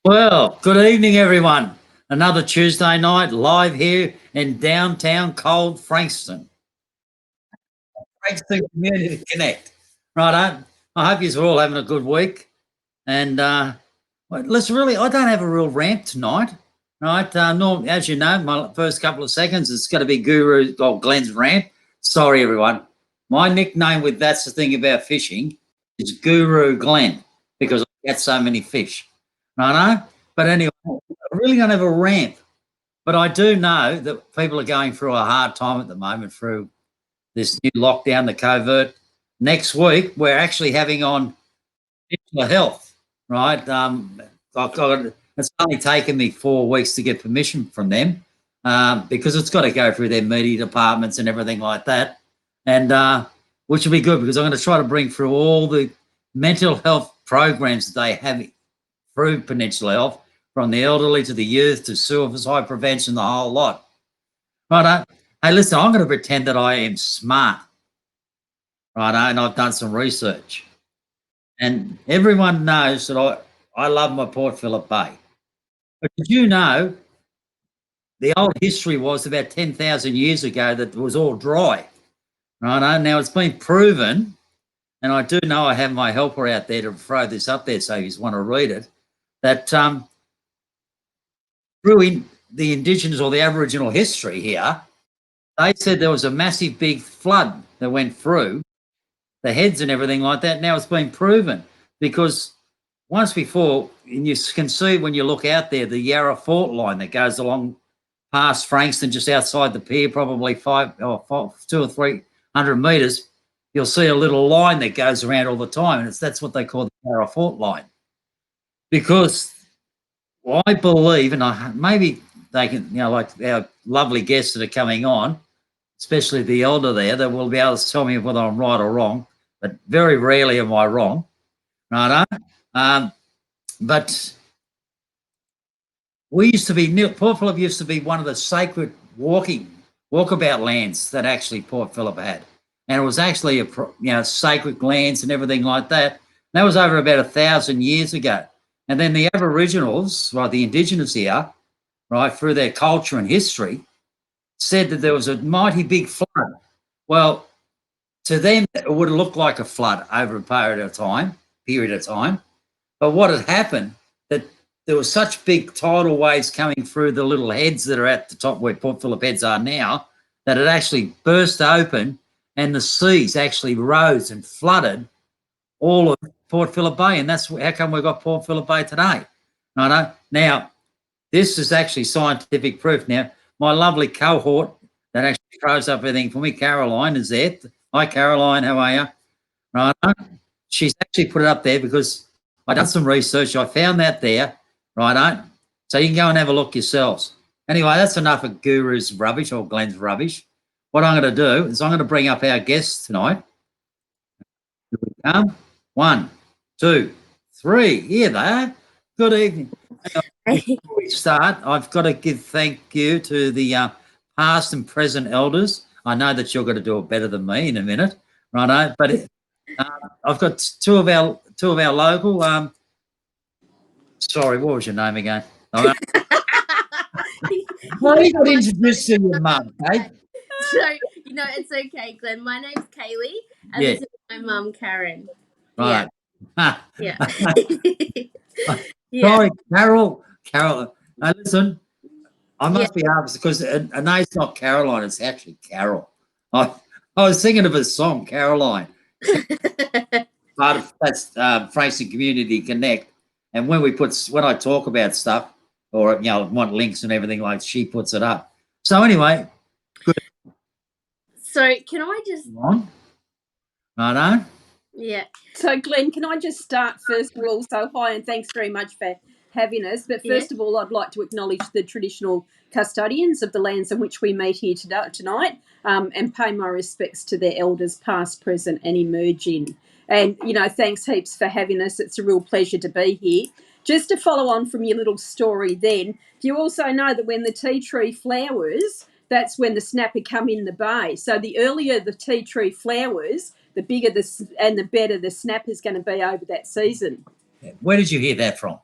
Well, good evening, everyone. Another Tuesday night live here in downtown cold Frankston. Frankston Community Connect. Righto. I hope you're all having a good week. And let's really, I don't have a real rant tonight. Right. As you know, my first couple of seconds, it's going to be Glenn's rant. Sorry, everyone. My nickname with That's the Thing About Fishing is Guru Glenn because I get so many fish. Righto. But anyway, I really don't have a rant. But I do know that people are going through a hard time at the moment through this new lockdown, the covert. Next week, we're actually having on mental health, right? It's only taken me 4 weeks to get permission from them because it's got to go through their media departments and everything like that. And which will be good because I'm going to try to bring through all the mental health programs that they have through Peninsula Health, from the elderly to the youth to suicide prevention, the whole lot. Right. Hey, listen, I'm going to pretend that I am smart, right? And I've done some research. And everyone knows that I love my Port Phillip Bay. But did you know the old history was about 10,000 years ago that it was all dry, right? Now it's been proven, and I do know I have my helper out there to throw this up there so you want to read it, that through the Indigenous or the Aboriginal history here, they said there was a massive big flood that went through the heads and everything like that. Now it's been proven because once before, and you can see when you look out there, the Yarra fault line that goes along past Frankston, just outside the pier, probably 200 or 300 metres, you'll see a little line that goes around all the time, and that's what they call the Yarra fault line. Because I believe, and maybe they can, like our lovely guests that are coming on, especially the elder there, that will be able to tell me whether I'm right or wrong, but very rarely am I wrong, right? But we used to be, Port Phillip used to be one of the sacred walkabout lands that actually Port Phillip had. And it was actually, sacred lands and everything like that. That was over about 1,000 years ago. And then the Aboriginals, right, the Indigenous here, right, through their culture and history, said that there was a mighty big flood. Well, to them, it would have looked like a flood over a period of time. But what had happened, that there was such big tidal waves coming through the little heads that are at the top where Port Phillip heads are now, that it actually burst open and the seas actually rose and flooded all of Port Phillip Bay. And that's how come we've got Port Phillip Bay today. Now, this is actually scientific proof. Now, my lovely cohort that actually throws up everything for me, Caroline, is there. Hi, Caroline, how are you? Right. She's actually put it up there because I done some research. I found that there, right? So you can go and have a look yourselves. Anyway, that's enough of Guru's rubbish or Glenn's rubbish. What I'm going to do is I'm going to bring up our guests tonight. Here we come. 1, 2, 3. Here they are. Good evening. Before we start, I've got to give thank you to the past and present elders. I know that you're going to do it better than me in a minute, righto? But I've got two of our local. Sorry, what was your name again? Well, you got introduced to your mum, Kate. So, it's okay, Glenn. My name's Kaylee, and this is my mum, Karen. Right. Yeah. Sorry, Carol. Listen, I must be honest because her name's not Caroline, it's actually Carol. I was thinking of a song, Caroline. Part of that's Frankston Community Connect. And when I talk about stuff or want links and everything, like she puts it up. So anyway, good. So can I just Righto? Yeah. So Glenn, can I just start first of all? So hi and thanks very much for having us. But first of all, I'd like to acknowledge the traditional custodians of the lands on which we meet here tonight and pay my respects to their elders past, present and emerging. And, thanks heaps for having us. It's a real pleasure to be here. Just to follow on from your little story then, do you also know that when the tea tree flowers, that's when the snapper come in the bay? So the earlier the tea tree flowers, the bigger and the better the snapper's going to be over that season. Where did you hear that from?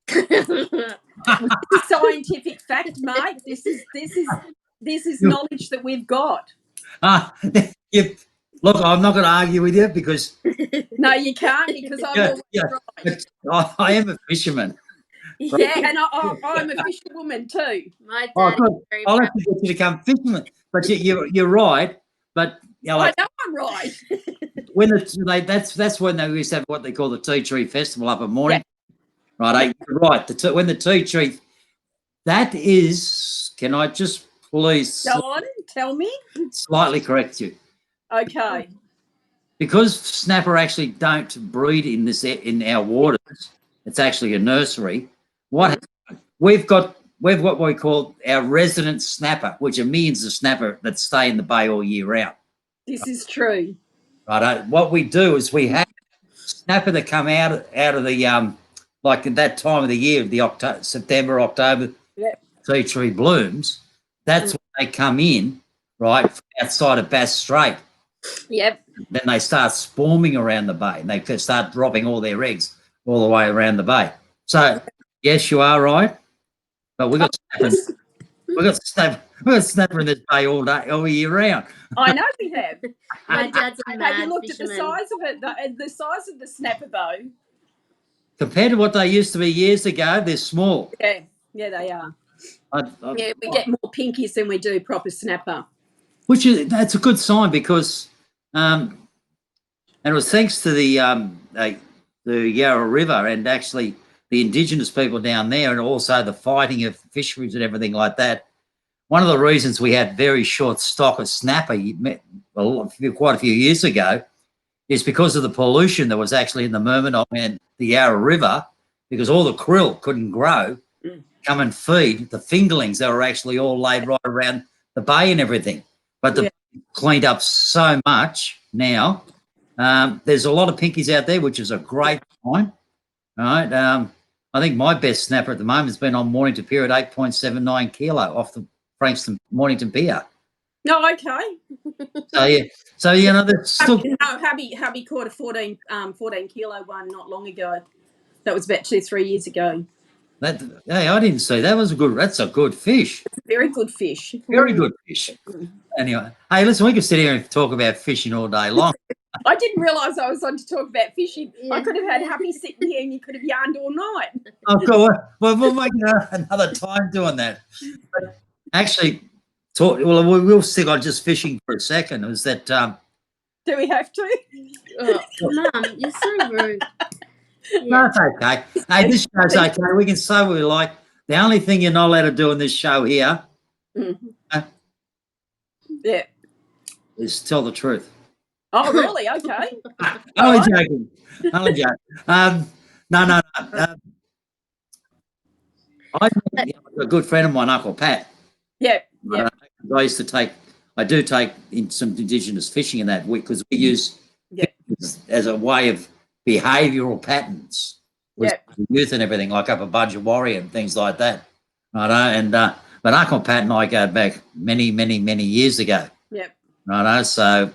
It's scientific fact, mate. This is knowledge that we've got. Look, I'm not going to argue with you because No, you can't, because I'm always right. I am a fisherman. Yeah, and I'm a fisherwoman too. My Oh, dad good. is very I'll proud. have to get you to come fisherman. But you're right. But I know I'm right. when that's when they used to have what they call the tea tree festival up in Morning. Right, you're right. When the tea tree, that is. Can I just please Go on, tell me. slightly correct you? Okay. Because snapper actually don't breed in our waters. It's actually a nursery. We've got what we call our resident snapper, which are millions of snapper that stay in the bay all year round. This is true. Right. What we do is we have snapper that come out of the like at that time of the year, the September, October, tea tree blooms. That's when they come in, right, from outside of Bass Strait. Yep. Then they start swarming around the bay, and they start dropping all their eggs all the way around the bay. So yes, you are right, but we've got snapper in this bay all day, all year round. I know we have. My dad's a mad Have you looked fisherman. at the size of it? The size of the snapper, though. Compared to what they used to be years ago, they're small. Yeah, they are. Yeah, we get more pinkies than we do proper snapper. That's a good sign because, and it was thanks to the Yarra River and actually the Indigenous people down there, and also the fighting of fisheries and everything like that. One of the reasons we had very short stock of snapper quite a few years ago is because of the pollution that was actually in the Murmidon and the Yarra River, because all the krill couldn't grow, come and feed the fingerlings that were actually all laid right around the bay and everything. But they've cleaned up so much now. There's a lot of pinkies out there, which is a great sign. All right. I think my best snapper at the moment has been on Mornington Pier at 8.79 kilo off the Frankston Mornington Pier. No, okay. So that's still. No, hubby caught a 14 kilo one not long ago. That was about 2-3 years ago. Hey, I didn't see that. That's a good fish. Very good fish. Very good fish. Anyway, hey, listen, we could sit here and talk about fishing all day long. I didn't realise I was on to talk about fishing. Yeah. I could have had Happy sitting here and you could have yarned all night. Oh, cool. Well, we'll make another time doing that. But actually, we'll stick on just fishing for a second. Is that? Do we have to? Oh, Mum, you're so rude. No, it's okay. Hey, this show's okay. We can say what we like. The only thing you're not allowed to do in this show here is tell the truth. Oh, really? Okay. Only joking. Only joking. No. A good friend of mine, Uncle Pat. Yeah. I do take in some Indigenous fishing in that week because we use as a way of behavioural patterns with youth and everything, like up a Budget Warrior and things like that. Right, and but Uncle Pat and I go back many years ago. Yep. Right, so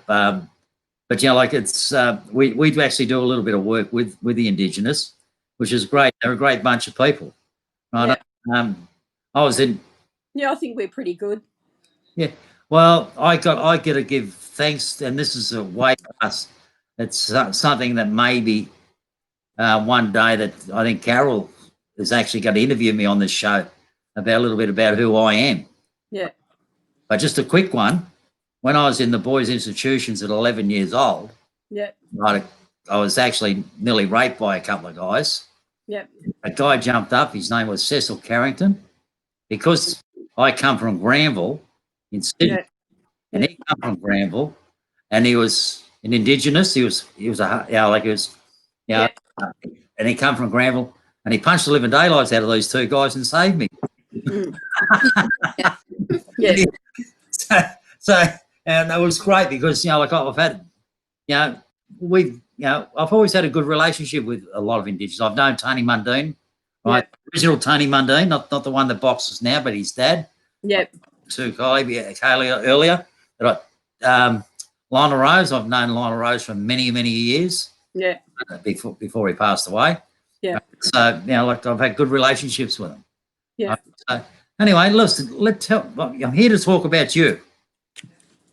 but like it's we actually do a little bit of work with the Indigenous, which is great. They're a great bunch of people. Right. Yep. I was in. Yeah, I think we're pretty good. Yeah. Well, I got to give thanks, and this is a way for us. It's something that maybe one day that I think Carol is actually going to interview me on this show about a little bit about who I am. Yeah. But just a quick one. When I was in the boys' institutions at 11 years old, I was actually nearly raped by a couple of guys. Yep. A guy jumped up. His name was Cecil Carrington. Because I come from Granville in Sydney, and he come from Granville, and he was an Indigenous. He was and he come from Granville, and he punched the living daylights out of these two guys and saved me. So and that was great because like I've had, I've always had a good relationship with a lot of Indigenous. I've known Tony Mundine, right? Original Tony Mundine, not the one that boxes now, but his dad. Yep. To Kaylee earlier. Lionel Rose, I've known Lionel Rose for many years. Yeah. Before he passed away. Yeah. So, like I've had good relationships with them. Yeah. So, anyway, listen, I'm here to talk about you.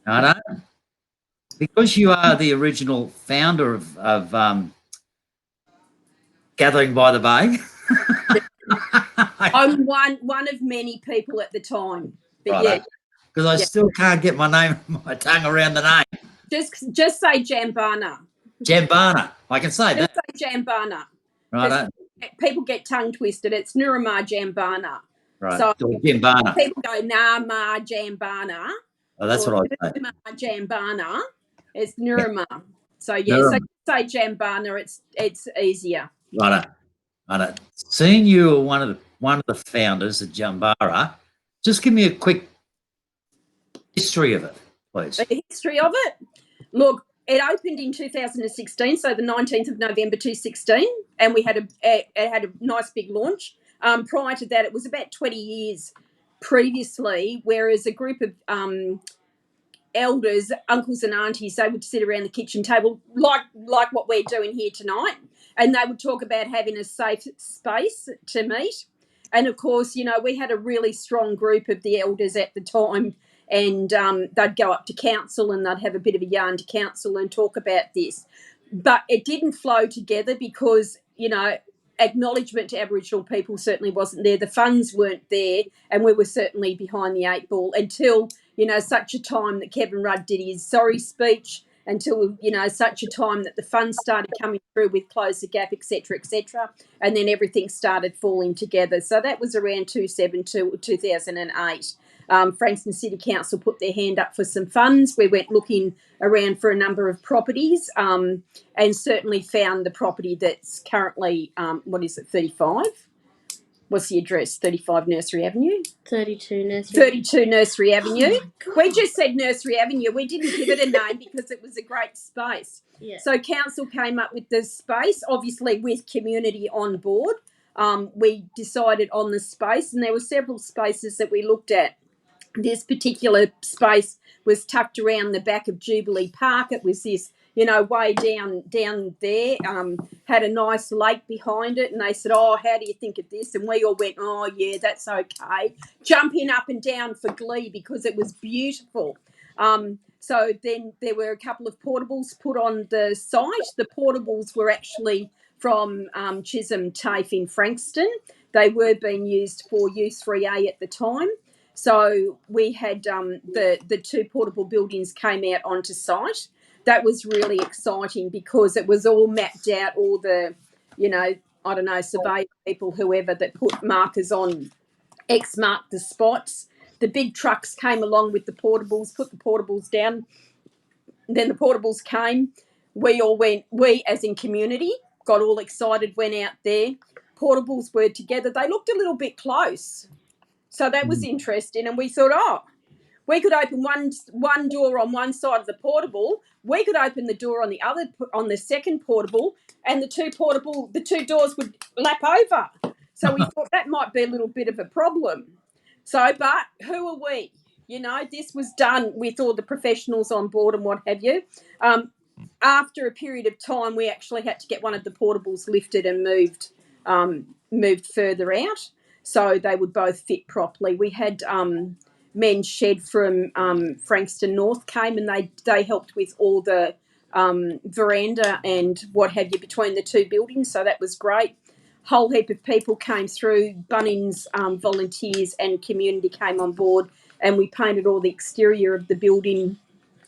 I know. Because you are the original founder of Gathering by the Bay. I'm one of many people at the time. But Right, because I still can't get my tongue around the name. Just say Djambana. Djambana. I can say that. Just say Djambana. Right. People get tongue twisted. It's Nairm Djambana. Right. So Djambana. people go Marr Djambana. Oh, that's what I say. Djambana. It's Nairm. So Nairm. so say Djambana. It's easier. Right. Seeing you were one of the founders of Djambana, just give me a quick history of it, please. The history of it? Look, it opened in 2016, so the 19th of November 2016, and we had it had a nice big launch. Prior to that, it was about 20 years previously, whereas a group of elders, uncles and aunties, they would sit around the kitchen table like what we're doing here tonight, and they would talk about having a safe space to meet. And of course, we had a really strong group of the elders at the time, and they'd go up to council and they'd have a bit of a yarn to council and talk about this. But it didn't flow together because, acknowledgement to Aboriginal people certainly wasn't there. The funds weren't there, and we were certainly behind the eight ball until, such a time that Kevin Rudd did his sorry speech, until, such a time that the funds started coming through with Close the Gap, etc., and then everything started falling together. So that was around 2008. Frankston City Council put their hand up for some funds. We went looking around for a number of properties and certainly found the property that's currently, 35? What's the address? 35 Nursery Avenue? 32 Nursery. 32 Nursery Avenue. We just said Nursery Avenue. We didn't give it a name because it was a great space. Yeah. So council came up with the space, obviously with community on board. We decided on the space, and there were several spaces that we looked at. This particular space was tucked around the back of Jubilee Park. It was this, way down there, had a nice lake behind it. And they said, oh, how do you think of this? And we all went, oh, yeah, that's okay. Jumping up and down for glee because it was beautiful. So then there were a couple of portables put on the site. The portables were actually from Chisholm TAFE in Frankston. They were being used for Youth 3A at the time. So we had the two portable buildings came out onto site. That was really exciting because it was all mapped out, all the, survey people, whoever that put markers on, X marked the spots. The big trucks came along with the portables, put the portables down. Then the portables came. We as in community, got all excited, went out there. Portables were together. They looked a little bit close. So that was interesting, and we thought, we could open one door on one side of the portable. We could open the door on the second portable, and the two doors would lap over. So we thought that might be a little bit of a problem. So, but who are we? This was done with all the professionals on board and what have you. After a period of time, we actually had to get one of the portables lifted and moved further out, so they would both fit properly. We had Men's Shed from Frankston North came, and they helped with all the veranda and what have you between the two buildings, so that was great. Whole heap of people came through. Bunnings volunteers and community came on board, and we painted all the exterior of the building.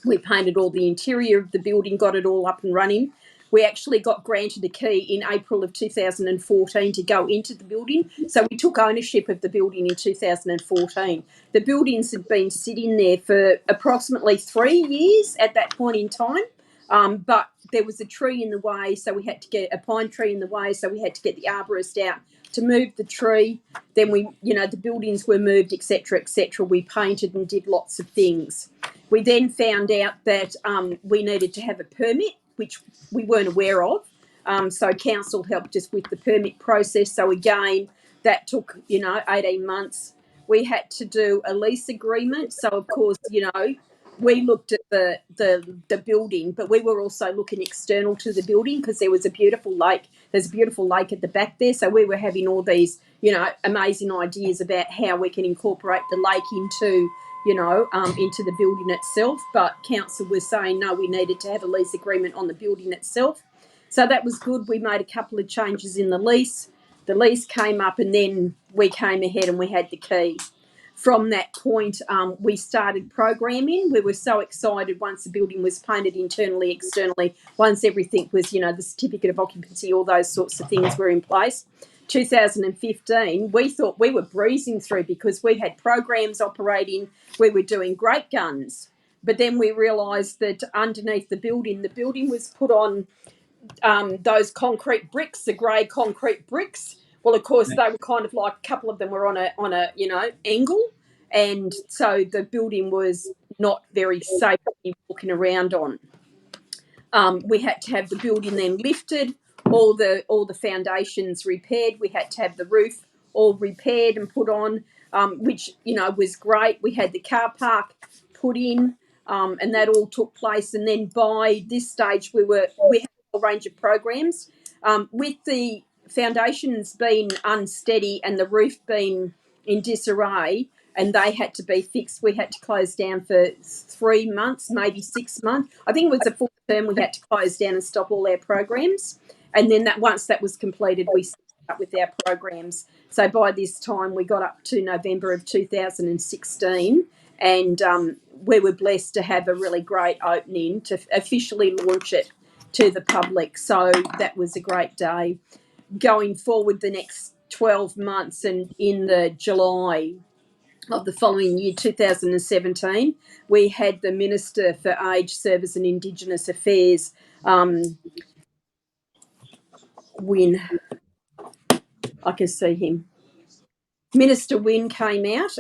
We painted all the interior of the building, got it all up and running. We actually got granted a key in April of 2014 to go into the building. So we took ownership of the building in 2014. The buildings had been sitting there for approximately 3 years at that point in time. But there was a tree in the way, so we had to get a pine tree in the way, so we had to get the arborist out to move the tree. Then the buildings were moved, etc., etc. We painted and did lots of things. We then found out that we needed to have a permit, which we weren't aware of. So council helped us with the permit process. So again, that took, 18 months. We had to do a lease agreement. So of course, we looked at the building, but we were also looking external to the building because there was a beautiful lake. There's a beautiful lake at the back there. So we were having all these, amazing ideas about how we can incorporate the lake into, into the building itself. But council was saying, no, we needed to have a lease agreement on the building itself. So that was good. We made a couple of changes in the lease. The lease came up and then we came ahead and we had the key. From that point, we started programming. We were so excited once the building was painted internally, externally, once everything was, the certificate of occupancy, all those sorts of things were in place. 2015, we thought we were breezing through because we had programs operating. We were doing great guns. But then we realised that underneath the building was put on those concrete bricks, the grey concrete bricks. Well, of course, they were kind of like a couple of them were on a angle, and so the building was not very safe to be walking around on. We had to have the building then lifted, all the foundations repaired. We had to have the roof all repaired and put on, which was great. We had the car park put in, and that all took place. And then by this stage, we had a range of programs with the foundations being unsteady and the roof being in disarray, and they had to be fixed. We had to close down for 3 months, maybe 6 months. I think it was a full term. We had to close down and stop all our programs, and then once that was completed, we started up with our programs. So by this time, we got up to November of 2016, and we were blessed to have a really great opening to officially launch it to the public. So that was a great day. Going forward the next 12 months, and in the July of the following year, 2017, we had the Minister for Aged Service and Indigenous Affairs, Wynne. I can see him. Minister Wynne came out.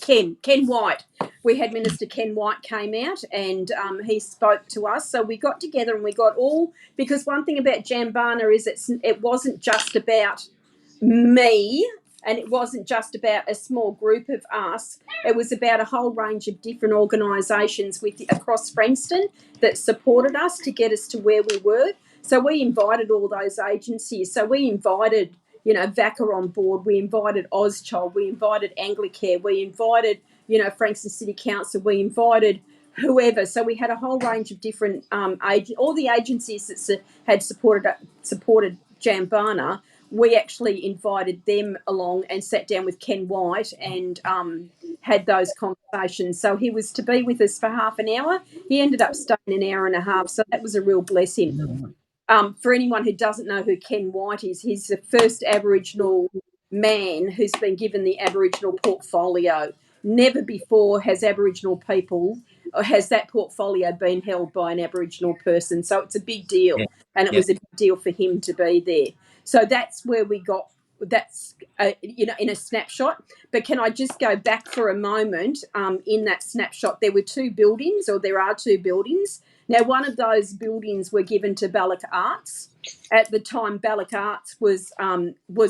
Ken White. We had Minister Ken White came out, and he spoke to us. So we got together and we got all, because one thing about Djambana is it wasn't just about me, and it wasn't just about a small group of us. It was about a whole range of different organisations across Frankston that supported us to get us to where we were. So we invited all those agencies. So we invited, VACA on board. We invited Ozchild. We invited Anglicare. We invited, Frankston City Council. We invited whoever. So we had a whole range of different all the agencies that had supported Djambana. We actually invited them along and sat down with Ken White and had those conversations. So he was to be with us for half an hour. He ended up staying an hour and a half. So that was a real blessing. For anyone who doesn't know who Ken White is, he's the first Aboriginal man who's been given the Aboriginal portfolio. Never before has Aboriginal people, or has that portfolio been held by an Aboriginal person. So it's a big deal, and it was a big deal for him to be there. So that's where we got. That's in a snapshot. But can I just go back for a moment? In that snapshot, there were two buildings, or there are two buildings. Now, one of those buildings were given to Balloch Arts. At the time, Balloch Arts was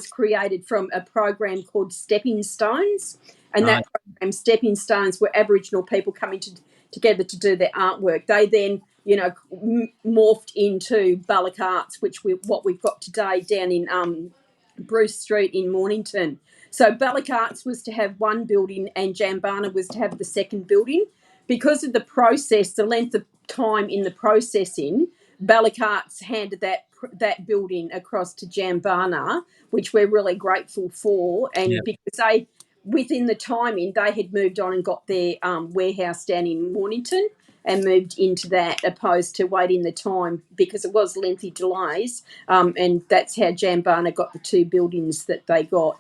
created from a program called Stepping Stones, and that program, Stepping Stones, were Aboriginal people coming together to do their artwork. They then, morphed into Balloch Arts, what we've got today down in Bruce Street in Mornington. So Balloch Arts was to have one building, and Djambana was to have the second building. Because of the process, the length of time in the processing, Balloch Arts handed that building across to Djambana, which we're really grateful for. And because within the timing, they had moved on and got their warehouse down in Mornington and moved into that, opposed to waiting the time, because it was lengthy delays. And that's how Djambana got the two buildings that they got.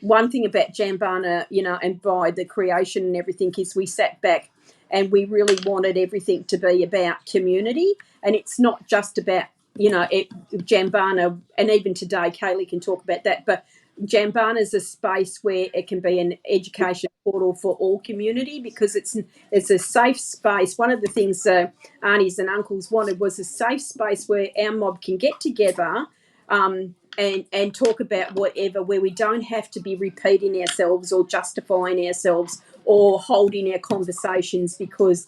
One thing about Djambana, and by the creation and everything, is we sat back and we really wanted everything to be about community. And it's not just about, Djambana, and even today, Kaylee can talk about that, but Djambana is a space where it can be an education portal for all community, because it's a safe space. One of the things aunties and uncles wanted was a safe space where our mob can get together, and talk about whatever, where we don't have to be repeating ourselves or justifying ourselves or holding our conversations because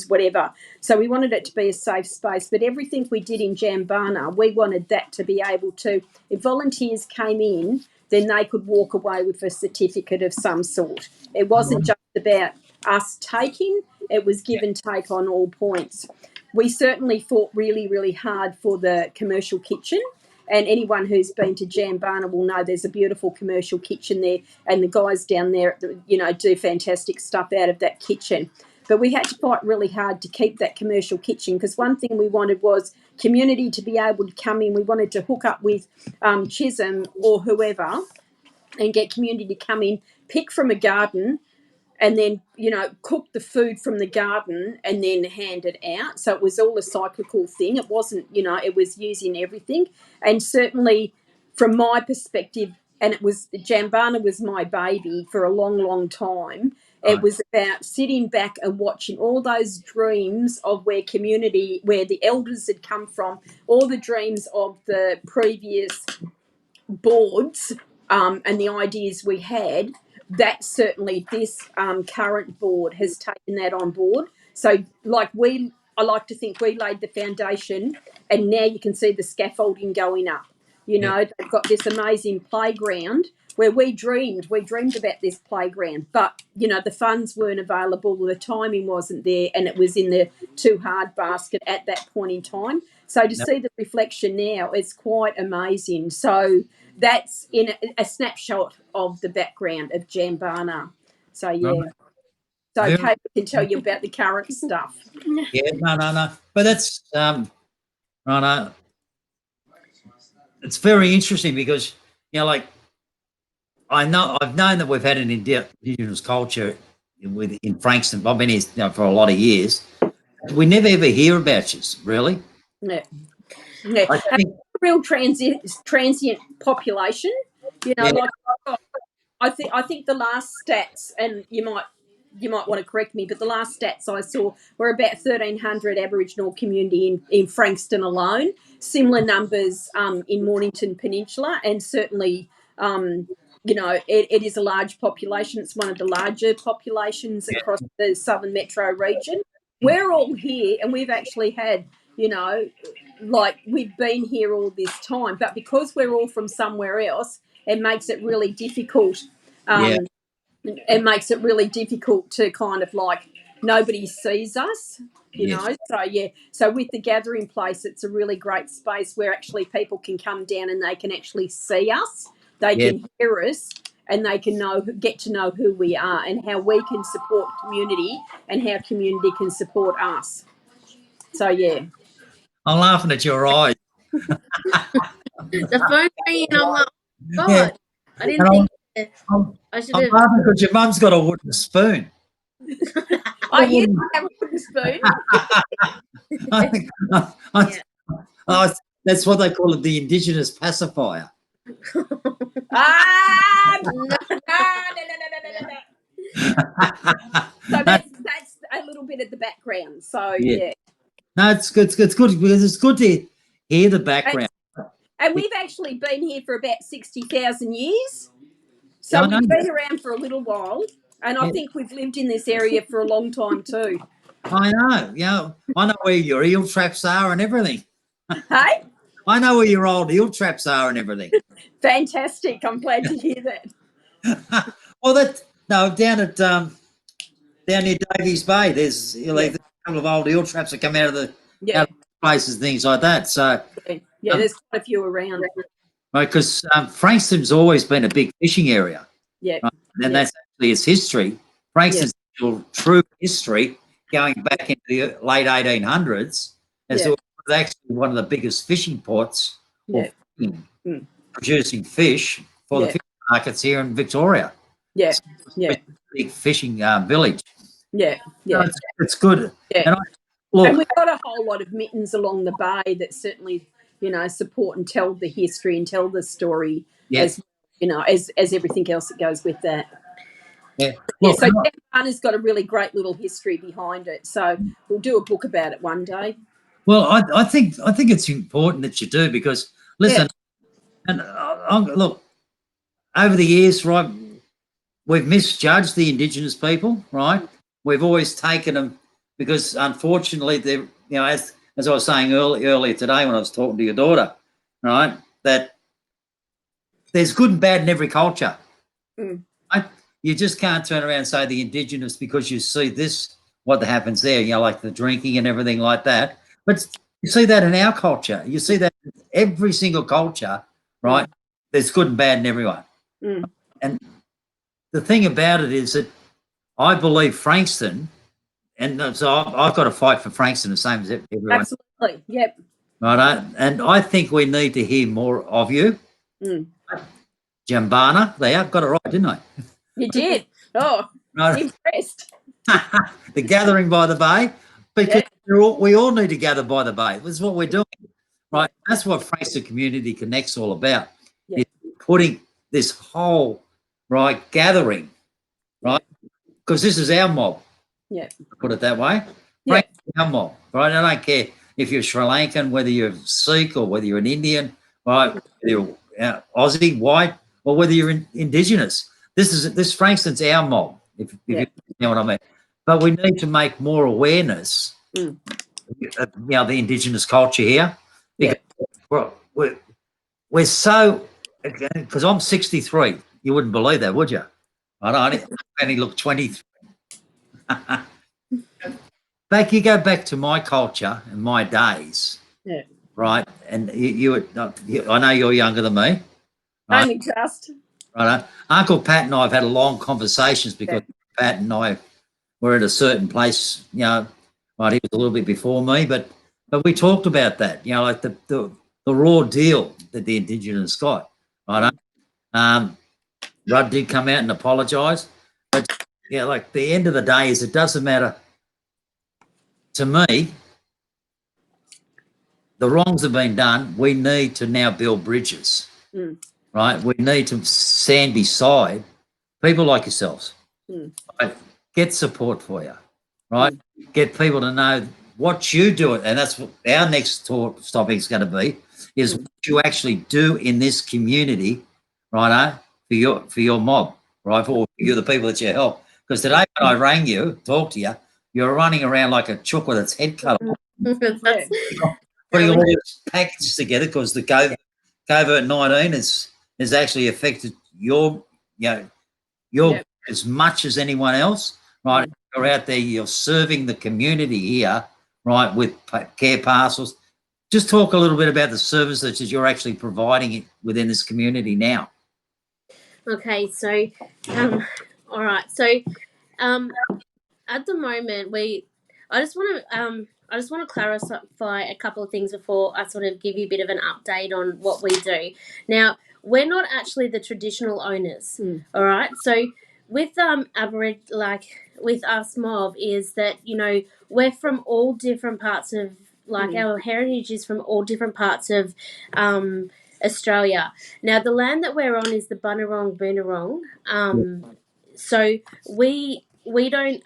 whatever. So we wanted it to be a safe space. But everything we did in Djambana, we wanted that to be able to, if volunteers came in, then they could walk away with a certificate of some sort. It wasn't just about us taking, it was give and take on all points. We certainly fought really, really hard for the commercial kitchen. And anyone who's been to Djambana will know there's a beautiful commercial kitchen there, and the guys down there, you know, do fantastic stuff out of that kitchen. But we had to fight really hard to keep that commercial kitchen, because one thing we wanted was community to be able to come in. We wanted to hook up with Chisholm or whoever and get community to come in, pick from a garden, and then, you know, cook the food from the garden and then hand it out. So it was all a cyclical thing. It wasn't, you know, it was using everything. And certainly from my perspective, and it was, Djambana was my baby for a long, long time. It was about sitting back and watching all those dreams of where community, where the elders had come from, all the dreams of the previous boards and the ideas we had. That certainly this current board has taken that on board. So I like to think we laid the foundation, and now you can see the scaffolding going up. You know, they've got this amazing playground where we dreamed about this playground, but, you know, the funds weren't available, the timing wasn't there, and it was in the too hard basket at that point in time. So to see the reflection now, it's quite amazing. So that's in a snapshot of the background of Djambana. So, yeah. So Kate can tell you about the current stuff. Yeah, no. But that's, right, it's very interesting because, you know, like, I've known that we've had an Indigenous culture in Frankston. I've been here, you know, for a lot of years. We never ever hear about you, really. Yeah. I think, Real transient population. You know, like I think the last stats, and you might want to correct me, but the last stats I saw were about 1,300 Aboriginal community in Frankston alone. Similar numbers in Mornington Peninsula, and certainly, you know, it is a large population. It's one of the larger populations across the Southern Metro region. We're all here, and we've actually had, you know, like, we've been here all this time, but because we're all from somewhere else, it makes it really difficult. It makes it really difficult to kind of, like, nobody sees us, you know. So yeah, so with the gathering place, it's a really great space where actually people can come down and they can actually see us, they can hear us, and they can get to know who we are and how we can support community and how community can support us. So yeah. I'm laughing at your eyes. The phone ringing, I'm like, oh, God, I didn't think I should have. I'm laughing because your mum's got a wooden spoon. I used to have a wooden spoon. That's what they call it, the Indigenous pacifier. No. So that's a little bit of the background. So yeah. No, it's good. It's good because it's good to hear the background. And we've actually been here for about 60,000 years. So we've been around for a little while, and I think we've lived in this area for a long time too. I know. Yeah, I know where your eel traps are and everything. Hey? I know where your old eel traps are and everything. Fantastic. I'm glad to hear that. Well, down near Davies Bay, there's, you know, there's a couple of old eel traps that come out of the places, things like that. So there's quite a few around. Right, because Frankston's always been a big fishing area. Yeah. Right? And that's actually its history. Frankston's true history, going back into the late 1800s, as it was actually one of the biggest fishing ports for producing fish for the fish markets here in Victoria. Yeah, so big fishing village. Yeah. So it's good. Yeah. And we've got a whole lot of mittens along the bay that certainly, you know, support and tell the history and tell the story, as you know, as everything else that goes with that. Yeah. So Djambana's got a really great little history behind it. So we'll do a book about it one day. Well, I think it's important that you do, because Listen, and look, over the years, right, we've misjudged the Indigenous people, right? We've always taken them because, unfortunately, they're, as I was saying earlier today when I was talking to your daughter, right, that there's good and bad in every culture. Right? You just can't turn around and say the Indigenous because you see this, what happens there, like the drinking and everything like that. But you see that in our culture. You see that in every single culture, right? There's good and bad in everyone. And the thing about it is that I believe Frankston, and so I've got to fight for Frankston the same as everyone. Absolutely, yep. Right, and I think we need to hear more of you. Djambana, I got it right, didn't I? You did. Oh, right. Impressed. The gathering by the bay, because we all need to gather by the bay. This is what we're doing, right? That's what Frankston Community Connect's all about. Is putting this whole gathering, right? Because this is our mob. Yeah, put it that way. Yeah, our mob, right? I don't care if you're Sri Lankan, whether you're Sikh or whether you're an Indian, right? Whether you're Aussie, white, or whether you're Indigenous. This Frankston's our mob, if you know what I mean. But we need to make more awareness of the Indigenous culture here. Because we're so, because I'm 63. You wouldn't believe that, would you? I only look 23. You go back to my culture and my days, right? And I know you're younger than me. Right? Only just. Right. Uncle Pat and I have had long conversations because Pat and I were at a certain place, right? He was a little bit before me, but we talked about that, like the raw deal that the Indigenous got, right? Rudd did come out and apologise, but like the end of the day is it doesn't matter. To me, the wrongs have been done. We need to now build bridges, right? We need to stand beside people like yourselves. Right? Get support for you, right? Get people to know what you do, and that's what our next topic is going to be, is what you actually do in this community, right? For your mob, right? For you, the people that you help. Because today when I rang you, talked to you, you're running around like a chook with its head cut off. Putting all these packages together because the COVID-19 has actually affected your as much as anyone else, right? You're out there, you're serving the community here, right, with care parcels. Just talk a little bit about the services that you're actually providing within this community now. Okay, so, all right. So, at the moment, I just want to clarify a couple of things before I sort of give you a bit of an update on what we do. Now, we're not actually the traditional owners, all right? So, with with us mob is that we're from all different parts of our heritage is from all different parts of Australia. Now, the land that we're on is the Bunurong Boonwurrung. So we don't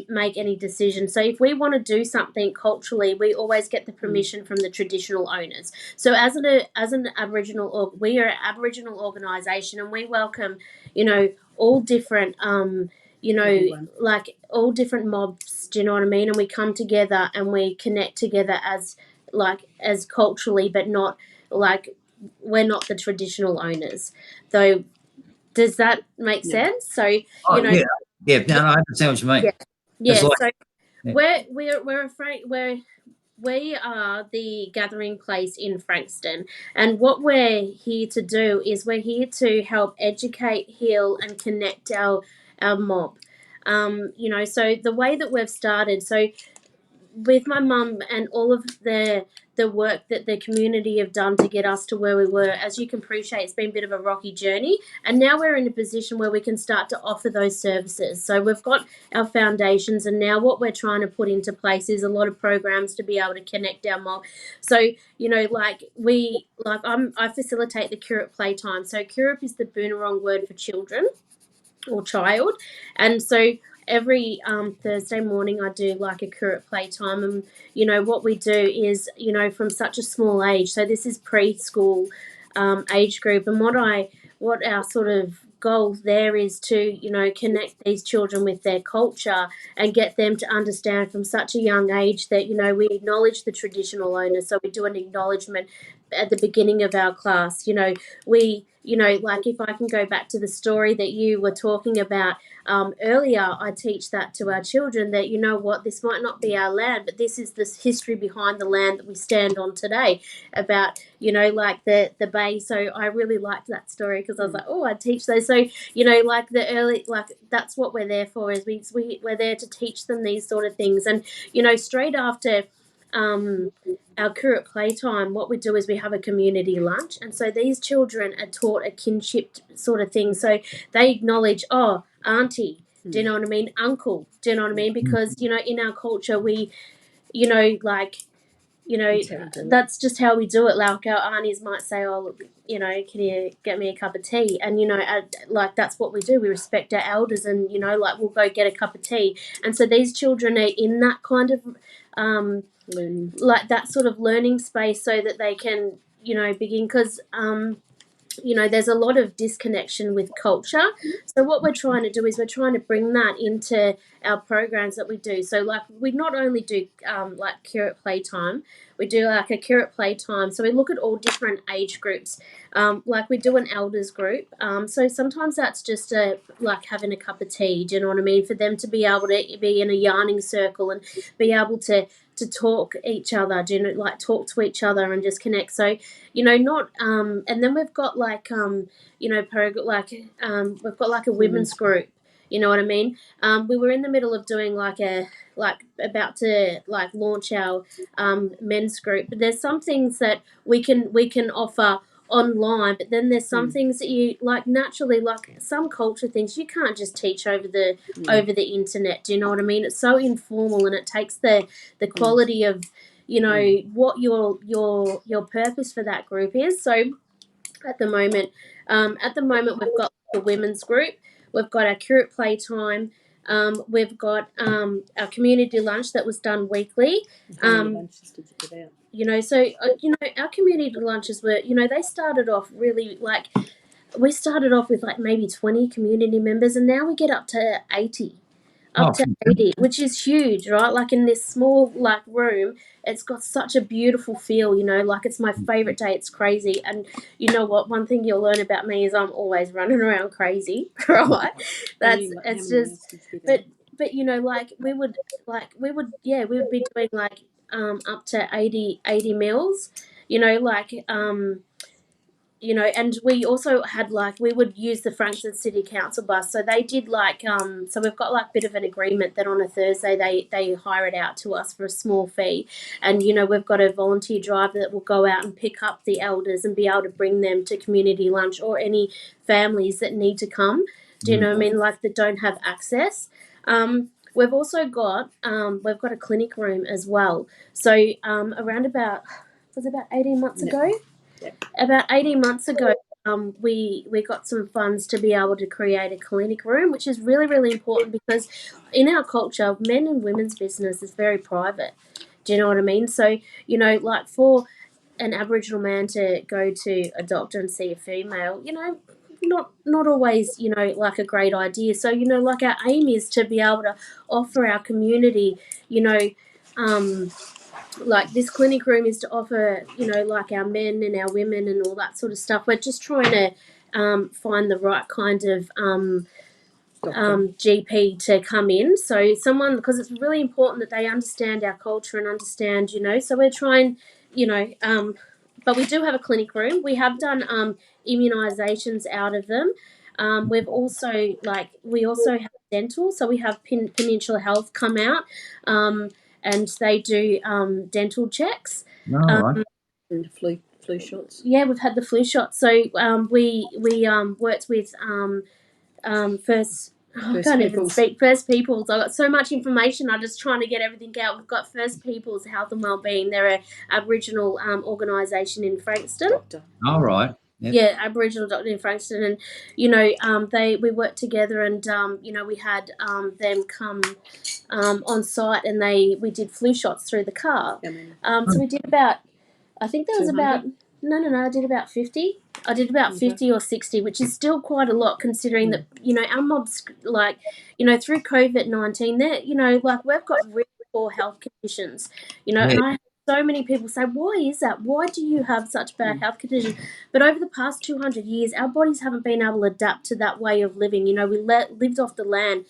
make any decisions. So if we want to do something culturally, we always get the permission from the traditional owners. So as an Aboriginal, we are an Aboriginal organisation, and we welcome, all different, all different mobs. Do you know what I mean? And we come together and we connect together as culturally, but not we're not the traditional owners. Though, does that make sense? So Yeah, no, I understand what you mean. Yeah. So we're afraid we are the gathering place in Frankston, and what we're here to do is we're here to help educate, heal, and connect our mob. So the way that we've started, so with my mum and all of the work that the community have done to get us to where we were, as you can appreciate, it's been a bit of a rocky journey, and now we're in a position where we can start to offer those services. So we've got our foundations, and now what we're trying to put into place is a lot of programs to be able to connect our mob. So I facilitate the Curup playtime. So Curup is the Boonwurrung word for children or child, and so every Thursday morning I do like a curate playtime, and you know what we do is, you know, from such a small age. So this is preschool age group, and what our sort of goal there is to, you know, connect these children with their culture and get them to understand from such a young age that, you know, we acknowledge the traditional owners. So we do an acknowledgement at the beginning of our class. You know, like if I can go back to the story that you were talking about earlier, I teach that to our children, that, you know what, this might not be our land, but this is this history behind the land that we stand on today, about, you know, like the bay. So I really liked that story because I was like, oh, I teach those. So, you know, like the early, like that's what we're there for, is we're there to teach them these sort of things. And, you know, straight after our curate playtime, what we do is we have a community lunch, and so these children are taught a kinship sort of thing. So they acknowledge, oh, auntie, do you know what I mean? Uncle, do you know what I mean? Because, you know, in our culture, we, you know, like, you know, that's just how we do it. Like our aunties might say, oh, look, you know, can you get me a cup of tea? And, you know, like that's what we do. We respect our elders, and, you know, like we'll go get a cup of tea. And so these children are in that kind of learning, like that sort of learning space, so that they can, you know, begin, because you know, there's a lot of disconnection with culture. So what we're trying to do is we're trying to bring that into our programs that we do. So like we not only do like curate playtime, we do like a curate playtime. So we look at all different age groups. Like we do an elders group. So sometimes that's just like having a cup of tea. Do you know what I mean? For them to be able to be in a yarning circle and be able to talk each other, do you know, like talk to each other and just connect. So, you know, not and then we've got like you know, we've got like a women's group, you know what I mean? We were in the middle of doing like about to like launch our men's group, but there's some things that we can offer online, but then there's some things that you like naturally, like some culture things you can't just teach over the internet. Do you know what I mean? It's so informal, and it takes the quality of, you know, what your purpose for that group is. So at the moment we've got the women's group, we've got our curate playtime, we've got our community lunch that was done weekly. You know, so you know, our community lunches were, you know, they started off really like, we started off with like maybe 20 community members, and now we get up to 80. To 80, which is huge, right? Like in this small like room, it's got such a beautiful feel, you know, like it's my favorite day. It's crazy. And you know what, one thing you'll learn about me is I'm always running around crazy, right? It's just, but you know, like we would be doing like up to 80 meals, you know, like you know, and we also had like, we would use the Frankston City Council bus. So they did like, so we've got like a bit of an agreement that on a Thursday they hire it out to us for a small fee. And, you know, we've got a volunteer driver that will go out and pick up the elders and be able to bring them to community lunch, or any families that need to come. Do you know what I mean? Like that don't have access. We've also got, a clinic room as well. So around about, was it about 18 months ago? About 18 months ago, we got some funds to be able to create a clinic room, which is really, really important, because in our culture, men and women's business is very private. Do you know what I mean? So, you know, like for an Aboriginal man to go to a doctor and see a female, you know, not always, you know, like a great idea. So, you know, like our aim is to be able to offer our community, you know, like this clinic room is to offer, you know, like our men and our women and all that sort of stuff. We're just trying to find the right kind of GP to come in. So someone, because it's really important that they understand our culture and understand, you know, so we're trying, you know, but we do have a clinic room. We have done immunisations out of them. We also have dental. So we have Peninsula Health come out. And they do dental checks. Right. And flu shots. Yeah, we've had the flu shots. So we worked with First. I can't even speak. First Peoples. I got so much information. I'm just trying to get everything out. We've got First Peoples Health and Wellbeing. They're an Aboriginal organisation in Frankston. All right. Yep. Yeah, Aboriginal doctor in Frankston, and we worked together, and we had them come on site, and we did flu shots through the car. So we did about, I think there was 200? about no, I did about 50. I did about 50 or 60, which is still quite a lot considering that our mobs, like, through COVID-19, that like, we've got really poor health conditions, Yeah. and I have so many people say, why is that? Why do you have such bad health conditions? But over the past 200 years, our bodies haven't been able to adapt to that way of living. We lived off the land,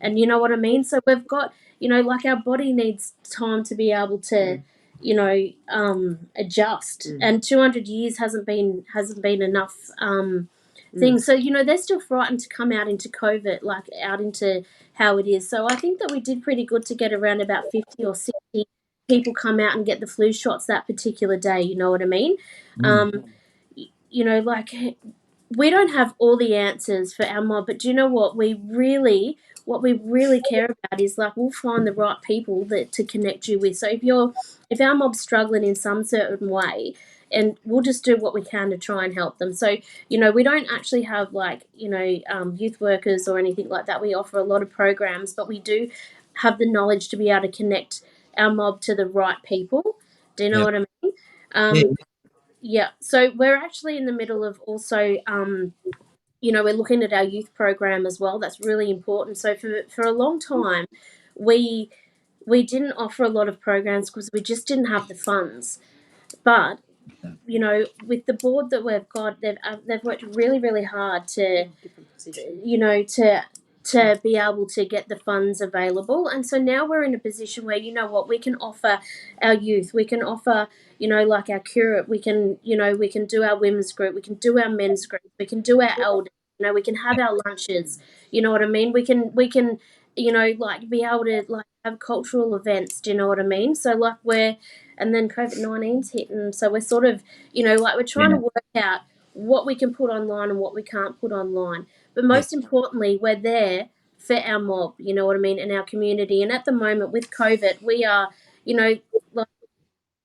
and you know what I mean? So we've got, like, our body needs time to be able to, adjust. And 200 years hasn't been enough things. So, they're still frightened to come out into COVID, like out into how it is. So I think that we did pretty good to get around about 50 or 60 people come out and get the flu shots that particular day. You know what I mean? Like, we don't have all the answers for our mob, but do you know what we really care about is, like, we'll find the right people to connect you with. So if our mob's struggling in some certain way, and we'll just do what we can to try and help them. So we don't actually have, like, youth workers or anything like that. We offer a lot of programs, but we do have the knowledge to be able to connect our mob to the right people. Do you know what I mean? Yeah. Yeah, so we're actually in the middle of also, we're looking at our youth program as well. That's really important. So for a long time, we didn't offer a lot of programs because we just didn't have the funds. But with the board that we've got, they've worked really, really hard to be able to get the funds available. And so now we're in a position where, we can offer our youth, we can offer, like, our curate, we can do our women's group, we can do our men's group, we can do our elders, we can have our lunches, you know what I mean? We can, like, be able to, like, have cultural events, do you know what I mean? So, like, and then COVID-19's hitting, so we're sort of, like, we're trying to work out what we can put online and what we can't put online. But most importantly, we're there for our mob, you know what I mean, and our community. And at the moment with COVID, we are, like,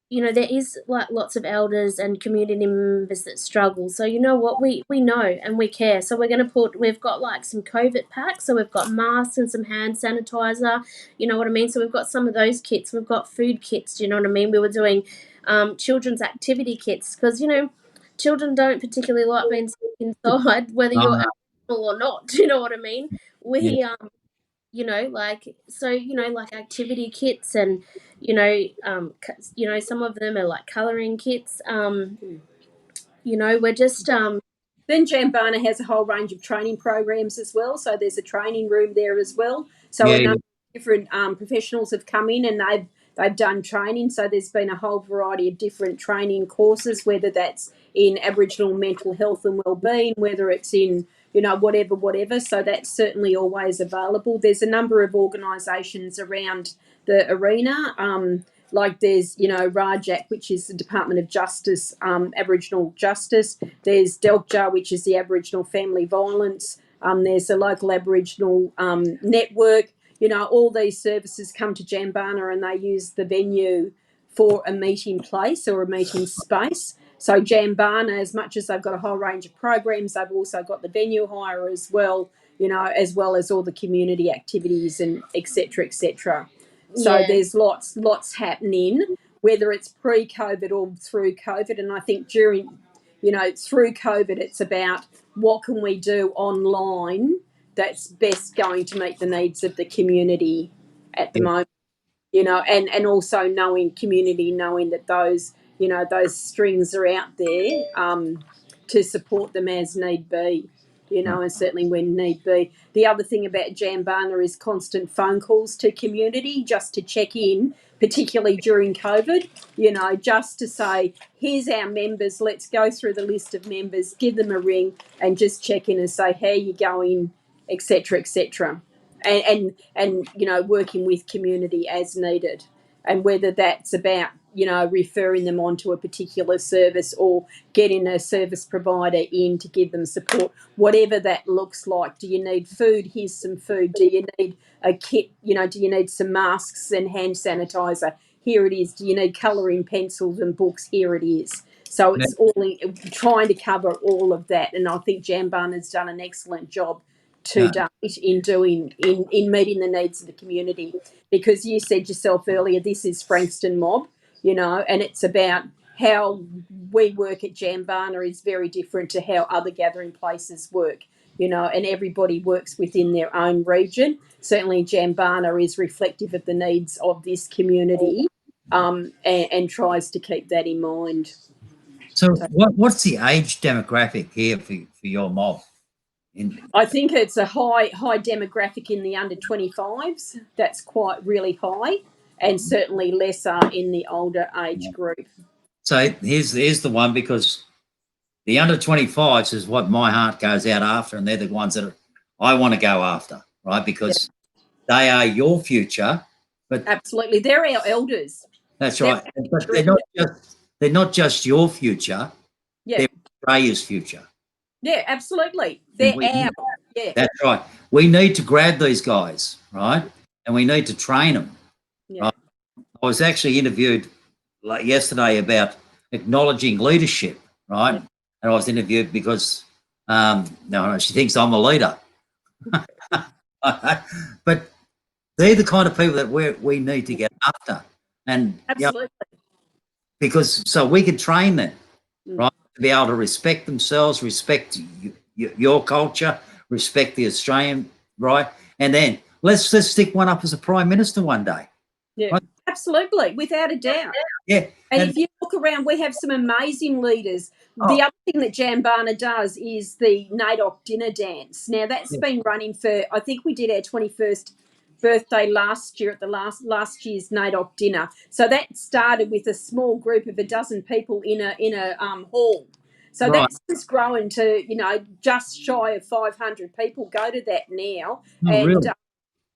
there is, like, lots of elders and community members that struggle. So you know what, we know and we care. So we've got, like, some COVID packs. So we've got masks and some hand sanitizer, you know what I mean? So we've got some of those kits. We've got food kits, do you know what I mean? We were doing children's activity kits because, children don't particularly like being sick inside, whether you're or not. Do you know what I mean? We like activity kits, and some of them are like coloring kits. We're just Then Djambana has a whole range of training programs as well. So there's a training room there as well. So a number of different professionals have come in and they've done training. So there's been a whole variety of different training courses, whether that's in Aboriginal mental health and wellbeing, whether it's in whatever. So that's certainly always available. There's a number of organisations around the arena. Like there's, RAJAC, which is the Department of Justice, Aboriginal Justice. There's DELCJA, which is the Aboriginal Family Violence. There's the local Aboriginal network. All these services come to Djambana and they use the venue for a meeting place or a meeting space. So Djambana, as much as they've got a whole range of programs, they've also got the venue hire as well, as well as all the community activities and et cetera, et cetera. So there's lots happening, whether it's pre-COVID or through COVID. And I think through COVID, it's about what can we do online that's best going to meet the needs of the community at the moment, and also knowing that those strings are out there to support them as need be. And certainly when need be. The other thing about Djambana is constant phone calls to community just to check in, particularly during COVID, just to say, here's our members, let's go through the list of members, give them a ring and just check in and say, how you going, et cetera, et cetera. And working with community as needed. And whether that's about, referring them onto a particular service or getting a service provider in to give them support, whatever that looks like. Do you need food? Here's some food. Do you need a kit? Do you need some masks and hand sanitizer? Here it is. Do you need colouring pencils and books? Here it is. So it's trying to cover all of that, and I think Djambana's done an excellent job to date in meeting the needs of the community. Because you said yourself earlier, this is Frankston mob, and it's about how we work at Djambana is very different to how other gathering places work, and everybody works within their own region. Certainly Djambana is reflective of the needs of this community, and tries to keep that in mind. So what's the age demographic here for your mob? I think it's a high demographic in the under 25s. That's quite really high, and certainly lesser in the older age group. So here's the one, because the under 25s is what my heart goes out after, and they're the ones that I want to go after, right? Because they are your future. But absolutely, they're our elders. That's right. But they're not just your future. Yeah. They're Australia's future. Yeah, absolutely. They're our. Yeah. That's right. We need to grab these guys, right? And we need to train them. Yeah. Right? I was actually interviewed yesterday about acknowledging leadership, right? Yeah. And I was interviewed because she thinks I'm a leader. But they're the kind of people that we need to get after. And absolutely. Because so we can train them, right? To be able to respect themselves, respect your culture, respect the Australian, right? And then let's stick one up as a Prime Minister one day. Yeah, right? Absolutely, without a doubt. Yeah. And if you look around, we have some amazing leaders. The other thing that Djambana does is the NAIDOC dinner dance. Now, that's been running for, I think we did our 21st birthday last year at the last year's NAIDOC dinner. So that started with a small group of a dozen people in a hall. So that's just growing to, just shy of 500 people go to that now. Really?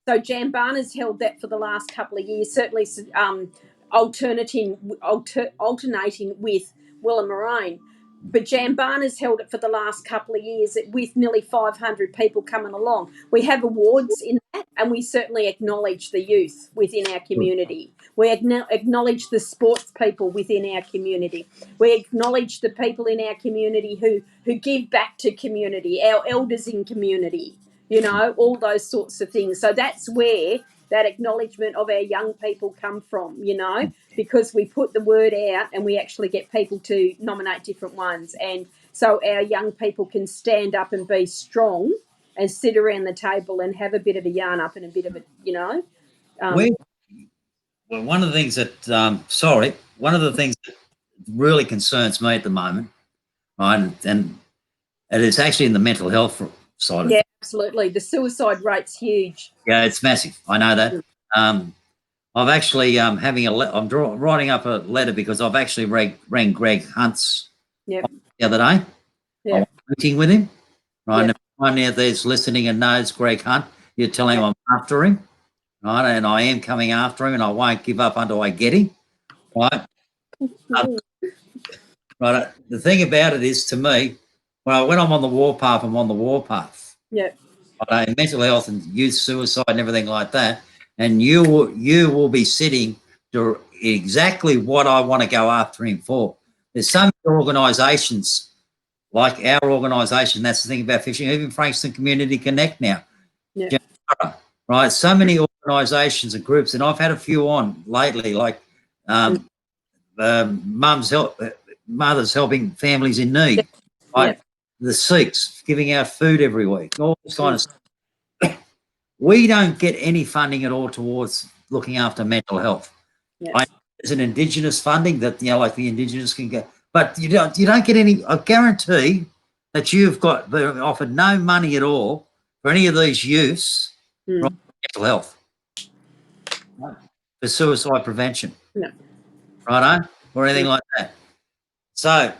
So Djambana's held that for the last couple of years, certainly alternating with Willamaraine. But Djambana's held it for the last couple of years with nearly 500 people coming along. We have awards in that, and we certainly acknowledge the youth within our community. We acknowledge the sports people within our community. We acknowledge the people in our community who give back to community, our elders in community, all those sorts of things. So that's where that acknowledgement of our young people come from, because we put the word out and we actually get people to nominate different ones. And so our young people can stand up and be strong and sit around the table and have a bit of a yarn up and a bit of a, well, one of the things that really concerns me at the moment, right, and it is actually in the mental health side of it. Yeah, absolutely. The suicide rate's huge. Yeah, it's massive. I know that. I've actually I'm writing up a letter because I've actually rang Greg Hunt's the other day. Yeah. I was meeting with him. Right. And if anyone out there's listening and knows Greg Hunt, you tell him I'm after him. Right. And I am coming after him, and I won't give up until I get him. Right. Right. The thing about it is, to me, when I'm on the warpath, I'm on the warpath. Yeah. Right, mental health and youth suicide and everything like that. And you will be sitting to exactly what I want to go after him for. There's some organisations like our organisation. That's the thing about fishing. Even Frankston Community Connect now. Yeah. Right. So many organisations and groups, and I've had a few on lately, like Mothers Helping Families in Need. Yeah. Right? The Sikhs giving out food every week. All this kind of stuff. We don't get any funding at all towards looking after mental health. Yes. There's an Indigenous funding that like the Indigenous can get, but you don't get any. I guarantee that you've got offered no money at all for any of these youths for mental health, right? For suicide prevention, righto, or anything like that. So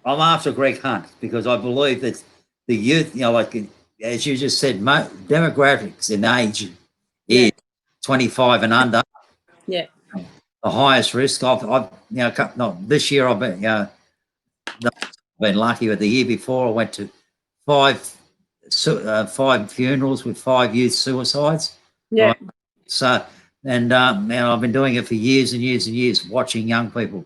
I'm after Greg Hunt because I believe that the youth, like as you just said, demographics in age is 25 and under. Yeah. The highest risk. This year I've been lucky, but the year before I went to five funerals with 5 youth suicides. Yeah. Right? So, and I've been doing it for years and years and years, watching young people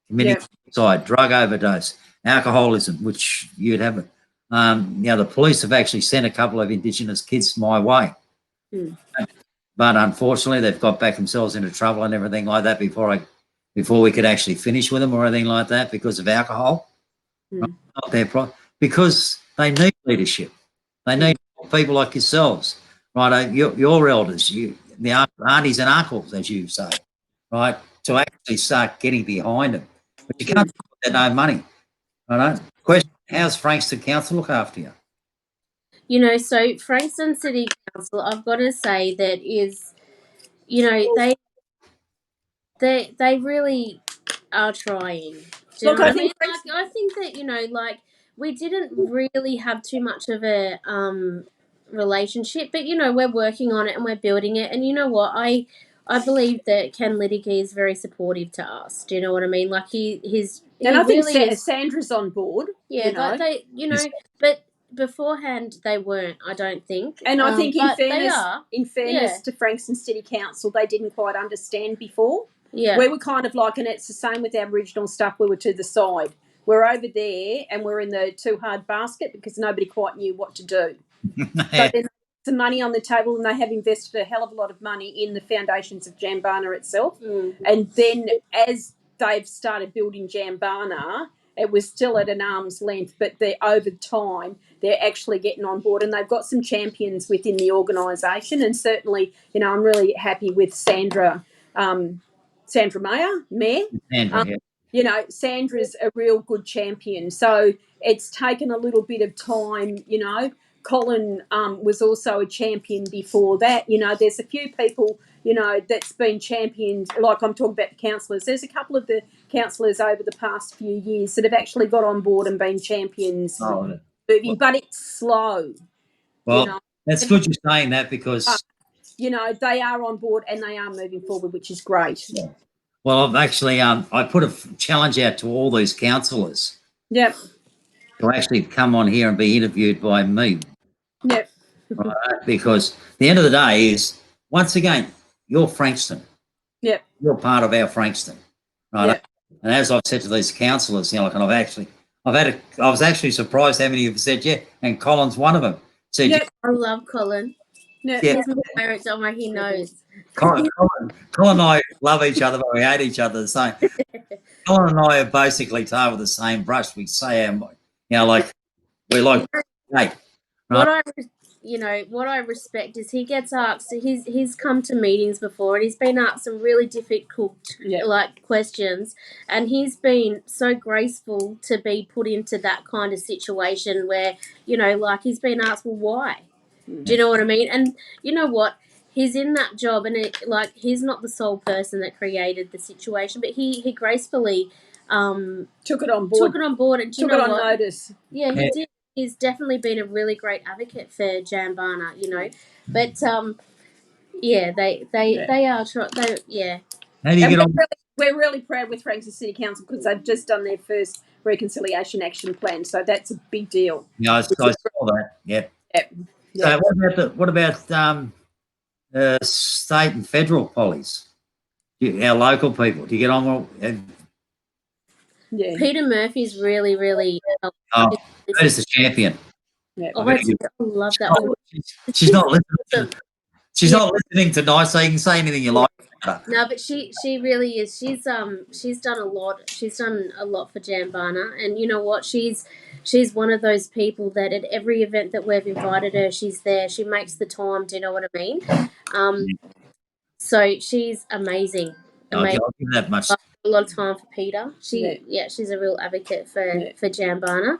committing suicide, drug overdose, alcoholism, which you'd have. The police have actually sent a couple of Indigenous kids my way. But unfortunately, they've got back themselves into trouble and everything like that before we could actually finish with them or anything like that because of alcohol. Not their because they need leadership. They need people like yourselves, right? Your elders, the aunties and uncles, as you say, right, to actually start getting behind them. But you can't put no money. Right? Question: how's Frankston Council look after you? So Frankston City Council, I've got to say that is, they really are trying. Do you know what I mean? I think that we didn't really have too much of a relationship, but we're working on it and we're building it. And you know what? I believe that Ken Liddicky is very supportive to us. Do you know what I mean? Like I think Sandra's on board. Yeah, but but beforehand they weren't. I don't think. And I think in fairness to Frankston City Council, they didn't quite understand before. Yeah, we were kind of like, and it's the same with Aboriginal stuff. We were to the side. We're over there, and we're in the too hard basket because nobody quite knew what to do. But there's some money on the table, and they have invested a hell of a lot of money in the foundations of Djambana itself. And then as they've started building Djambana, it was still at an arm's length, but over time they're actually getting on board, and they've got some champions within the organisation. And certainly, I'm really happy with Sandra Mayor. Sandra's a real good champion. So it's taken a little bit of time, Colin was also a champion before that. There's a few people, that's been championed, like I'm talking about the councillors. There's a couple of the councillors over the past few years that have actually got on board and been champions moving, but it's slow. Well, that's good you're saying that because... they are on board and they are moving forward, which is great. Yeah. Well, I've actually, I put a challenge out to all these councillors. Yep. To actually come on here and be interviewed by me. Yep. Right? Because the end of the day is, once again, you're Frankston. Yep. You're part of our Frankston. Right? Yep. And as I've said to these councillors, and I was actually surprised how many of them said, yeah, and Colin's one of them. Said, I love Colin. Yeah. He's my favourite drummer, he knows. Colin and I love each other, but we hate each other the same. Colin and I are basically tar with the same brush. We say, we're like, hey. Right? What I respect is he gets asked. He's come to meetings before and he's been asked some really difficult questions, and he's been so graceful to be put into that kind of situation where he's been asked, well, why? Do you know what I mean? And you know what? He's in that job, and he's not the sole person that created the situation, but he gracefully took it on board, and took it on notice. Yeah, he did. He's definitely been a really great advocate for Djambana, but they are trying. Yeah. How do you get on? We're really proud with Frankston City Council because they've just done their first reconciliation action plan, so that's a big deal. Yeah, I saw that. Yep. So what about state and federal pollies? Our local people, do you get on well? Yeah. Peter Murphy's really, really. He's the champion. Yeah. I love that. She's not listening. She's not listening tonight, so you can say anything you like. No, but she really is. She's done a lot. She's done a lot for Djambana, and you know what? She's one of those people that at every event that we've invited her, she's there. She makes the time. Do you know what I mean? So she's amazing. I'll give that much. A lot of time for Peter. She's a real advocate for Djambana.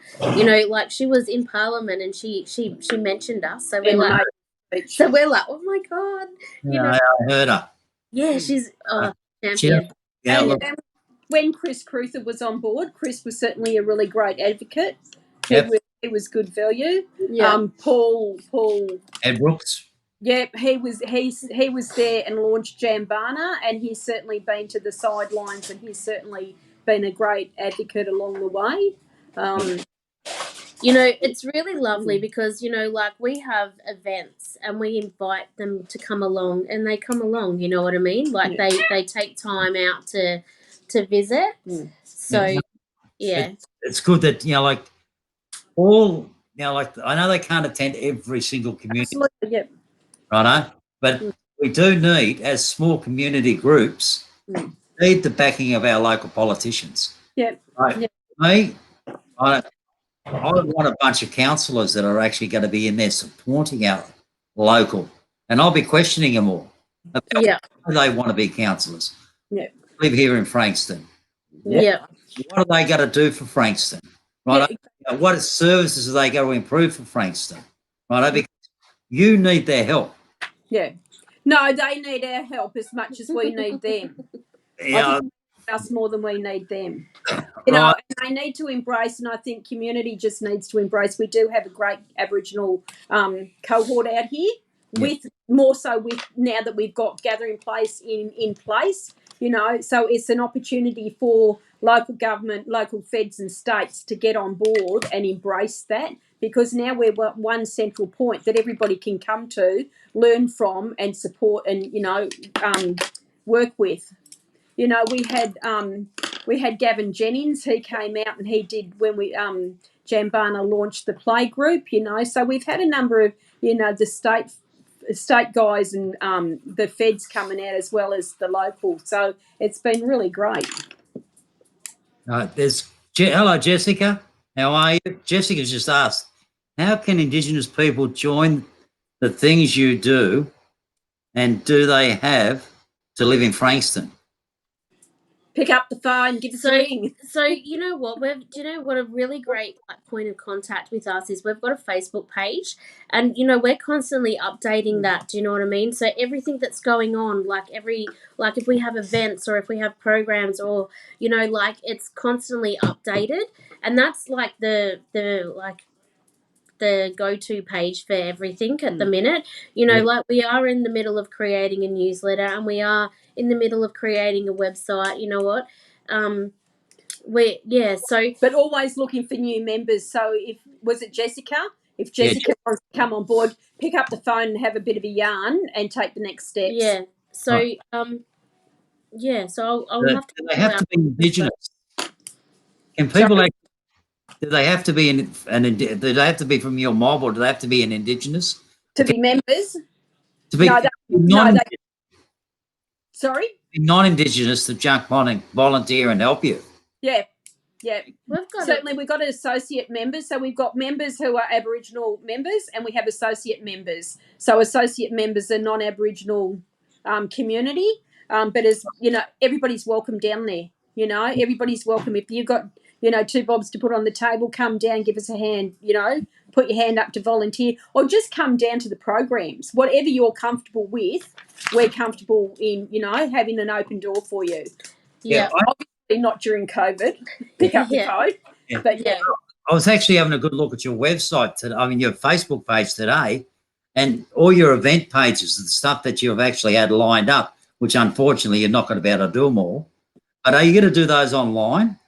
She was in Parliament and she mentioned us. So we're like, oh my god. I heard her. Yeah, she's champion. When Chris Cruther was on board, Chris was certainly a really great advocate. Yep. He was good value. Yeah. Paul Ed Brooks. Yep, he was there and launched Djambana, and he's certainly been to the sidelines, and he's certainly been a great advocate along the way. It's really lovely because we have events and we invite them to come along, and they come along. You know what I mean? They take time out to to visit. Mm. So yeah, It's good that, like all, like I know they can't attend every single community, Absolutely, yeah. righto, but we do need, as small community groups, need the backing of our local politicians. Yeah. Right. Yeah. Me, I want a bunch of councillors that are actually going to be in there supporting our local, and I'll be questioning them all about yeah, why they want to be councillors. Yeah. Live here in Frankston. yeah, What are they going to do for Frankston? Right? Yeah. What services are they going to improve for Frankston? Right? Because you need their help. Yeah. No, they need our help as much as we need them. Yeah. I think they need us more than we need them. You know, and they need to embrace, and I think community just needs to embrace. We do have a great Aboriginal cohort out here, with more so with now that we've got gathering place in place. You know, so it's an opportunity for local government, local feds and states to get on board and embrace that, because now we're one central point that everybody can come to, learn from, and support, and work with. You know, we had Gavin Jennings. He came out and he did when we Djambana launched the play group. You know, so we've had a number of the state guys and the feds coming out as well as the local. So it's been really great. Hello, Jessica. How are you? Jessica's just asked, how can Indigenous people join the things you do, and do they have to live in Frankston? Pick up the phone, give us a ring. So you know what? What a really great point of contact with us is we've got a Facebook page, and we're constantly updating that. Do you know what I mean? So everything that's going on, like if we have events or if we have programs, or it's constantly updated, and that's like the go-to page for everything at the minute. Like we are in the middle of creating a newsletter, and we are in the middle of creating a website. You know what? But always looking for new members. So was it Jessica? If Jessica wants to come on board, pick up the phone and have a bit of a yarn and take the next steps. Yeah. So so I'll have to. Do they have to be Indigenous? Can people do they have to be do they have to be from your mob, or do they have to be an Indigenous to be members? To be sorry? Non-Indigenous to jump on and volunteer and help you. Yeah. We've got associate members. So we've got members who are Aboriginal members, and we have associate members. So associate members are non-Aboriginal community, but as everybody's welcome down there. Everybody's welcome. If you've got 2 bobs to put on the table, come down, give us a hand. Put your hand up to volunteer, or just come down to the programs. Whatever you're comfortable with, we're comfortable in having an open door for you. Yeah. Obviously not during COVID. Pick up the phone. Yeah. But I was actually having a good look at your website today. I mean, your Facebook page today, and all your event pages and stuff that you've actually had lined up, which unfortunately you're not going to be able to do them all. But are you going to do those online?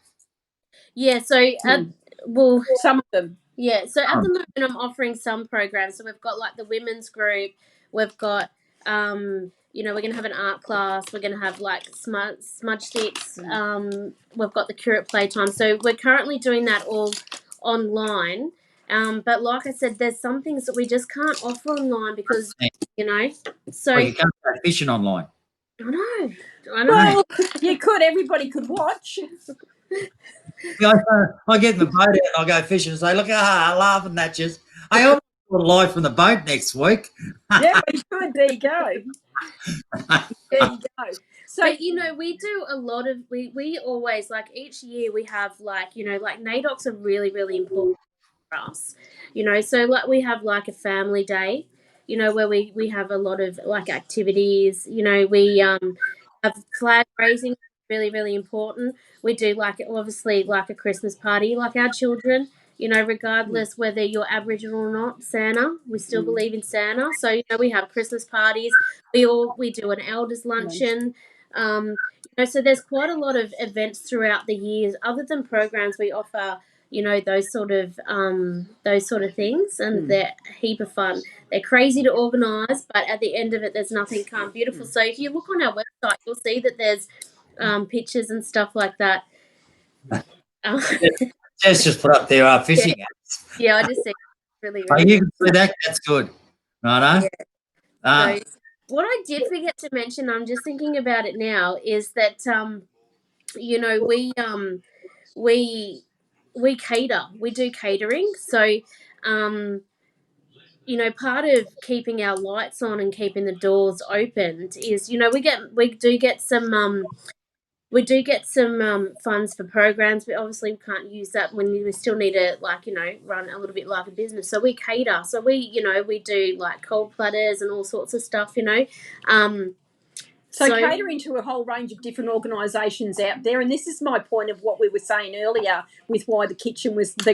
Yeah. So some of them. Yeah. So at the moment, I'm offering some programs. So we've got like the women's group. We've got we're going to have an art class. We're going to have like smudge sticks. We've got the curate playtime. So we're currently doing that all online. But like I said, there's some things that we just can't offer online because, so. Well, you can't go fishing online. I know. Well, you could. Everybody could watch. I get my boat out and I'll go fishing and say, look, laughing at you. I almost got live from the boat next week. Yeah, we should. There you go. There you go. So, we do a lot of, we always, like, each year we have, like, like NAIDOCs are really, really important for us. So, like, we have, like, a family day, where we have a lot of, like, activities. We have flag raising, really, really important. We do, like, obviously, like, a Christmas party, like our children. Regardless whether you're Aboriginal or not, Santa, we still believe in Santa. So, we have Christmas parties. We do an elders luncheon. So there's quite a lot of events throughout the years. Other than programs, we offer, those sort of things, and they're a heap of fun. They're crazy to organise, but at the end of it, there's nothing calm beautiful. So if you look on our website, you'll see that there's pictures and stuff like that. Jess just put up there our fishing apps. Yeah, I just see really, Oh, really. you can see that. That's good. Righto. So, what I did forget to mention, I'm just thinking about it now, is that you know, we cater. We do catering. So, you know, part of keeping our lights on and keeping the doors opened is, you know, we do get some funds for programs, but obviously we can't use that when we still need to, like, you know, run a little bit like a business. So we cater. So we, you know, we do like cold platters and all sorts of stuff, you know. So catering to a whole range of different organisations out there, and this is my point of what we were saying earlier with why the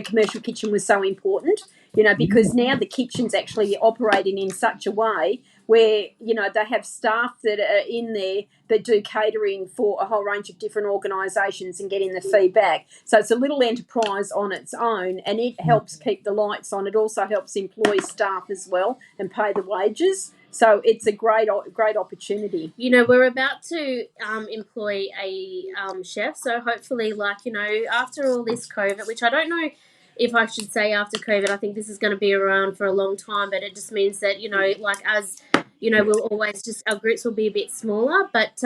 commercial kitchen was so important, you know, because now the kitchen's actually operating in such a way where, you know, they have staff that are in there that do catering for a whole range of different organisations and getting the feedback. So it's a little enterprise on its own, and it helps keep the lights on. It also helps employ staff as well and pay the wages. So it's a great opportunity. You know, we're about to employ a chef. So hopefully, like, you know, after all this COVID, which I don't know if I should say after COVID, I think this is going to be around for a long time, but it just means that, you know, like, as, you know, we'll always just, our groups will be a bit smaller, but,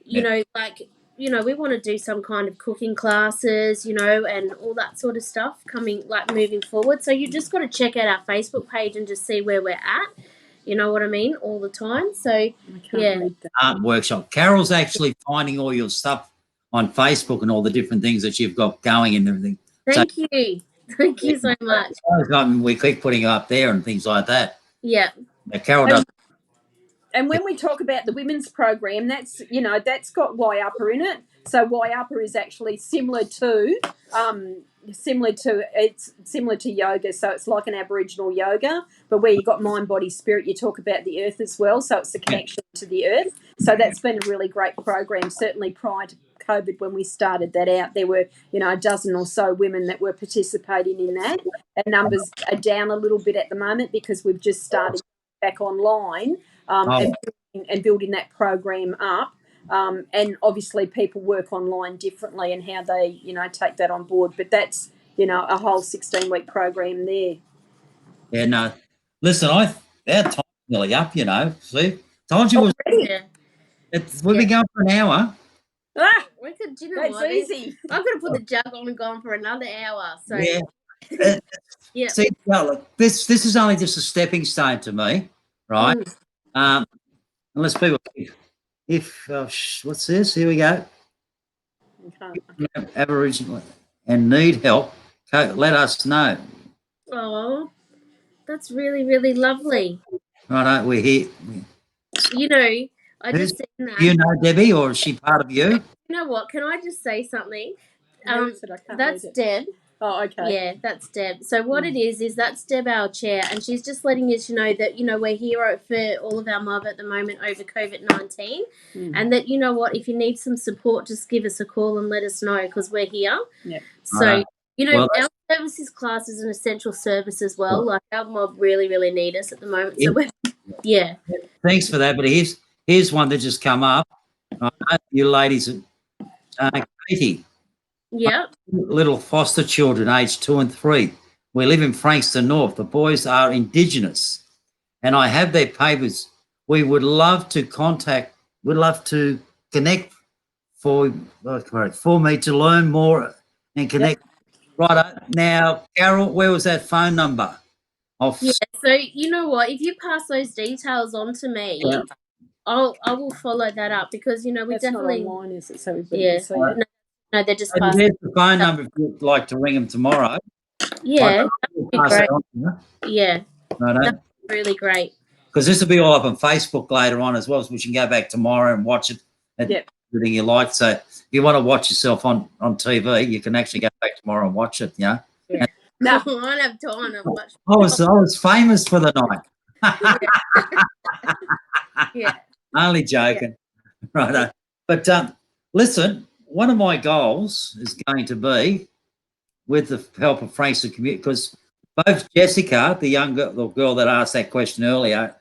you know, like, you know, we want to do some kind of cooking classes, you know, and all that sort of stuff moving forward. So you just got to check out our Facebook page and just see where we're at. You know what I mean? All the time. So, yeah. Art workshop. Carol's actually finding all your stuff on Facebook and all the different things that you've got going and everything. Thank you. Thank you so much. We keep putting it up there and things like that. Yeah. Carol does. And when we talk about the women's program, that's, you know, that's got Y Upper in it. So Y Upper is actually similar to yoga. So it's like an Aboriginal yoga, but where you got mind, body, spirit, you talk about the earth as well. So it's the connection to the earth. So that's been a really great program. Certainly prior to COVID, when we started that out, there were, you know, a dozen or so women that were participating in that. And numbers are down a little bit at the moment because we've just started back online. And building that program up. And obviously people work online differently and how they, you know, take that on board. But that's, you know, a whole 16-week program there. Yeah, no. Listen, our time's nearly up, you know. See? Told you we've been going for an hour. We could, do you know That's what? easy. I'm going to put the jug on and go on for another hour. So Yeah. yeah. See, well, this is only just a stepping stone to me, right? Unless people, what's this? Here we go. Aboriginal and need help, let us know. Oh, that's really, really lovely. Right, we're here. You know, I just seen that. You know Debbie, or is she part of you? You know what? Can I just say something? That's Deb. Oh, okay. Yeah, that's Deb. So what it is that's Deb, our chair, and she's just letting us know that, you know, we're here for all of our mob at the moment over COVID-19, and that, you know what, if you need some support, just give us a call and let us know because we're here. Yeah. So, you know, our services class is an essential service as well. Like, our mob really, really need us at the moment. So we're, Thanks for that. But here's one that just come up. You ladies, Katie. Yeah. Little foster children aged 2 and 3. We live in Frankston North. The boys are Indigenous and I have their papers. We would love to connect for me to learn more and connect. Right now, Carol, where was that phone number? Yeah, so you know what? If you pass those details on to me, I will follow that up because, you know, we definitely. Not online, is it? So everybody can see it. No, they're just passing. There's the phone number if you'd like to ring them tomorrow. Yeah, that'd be great. Yeah, right, that's really great. Because this will be all up on Facebook later on as well, so we can go back tomorrow and watch it. Everything you like. So if you want to watch yourself on TV, you can actually go back tomorrow and watch it. Yeah. No, I don't have time to watch. I was famous for the night. Yeah. Only joking. Right. But listen, one of my goals is going to be, with the help of Frankston community, because both Jessica, the girl that asked that question earlier,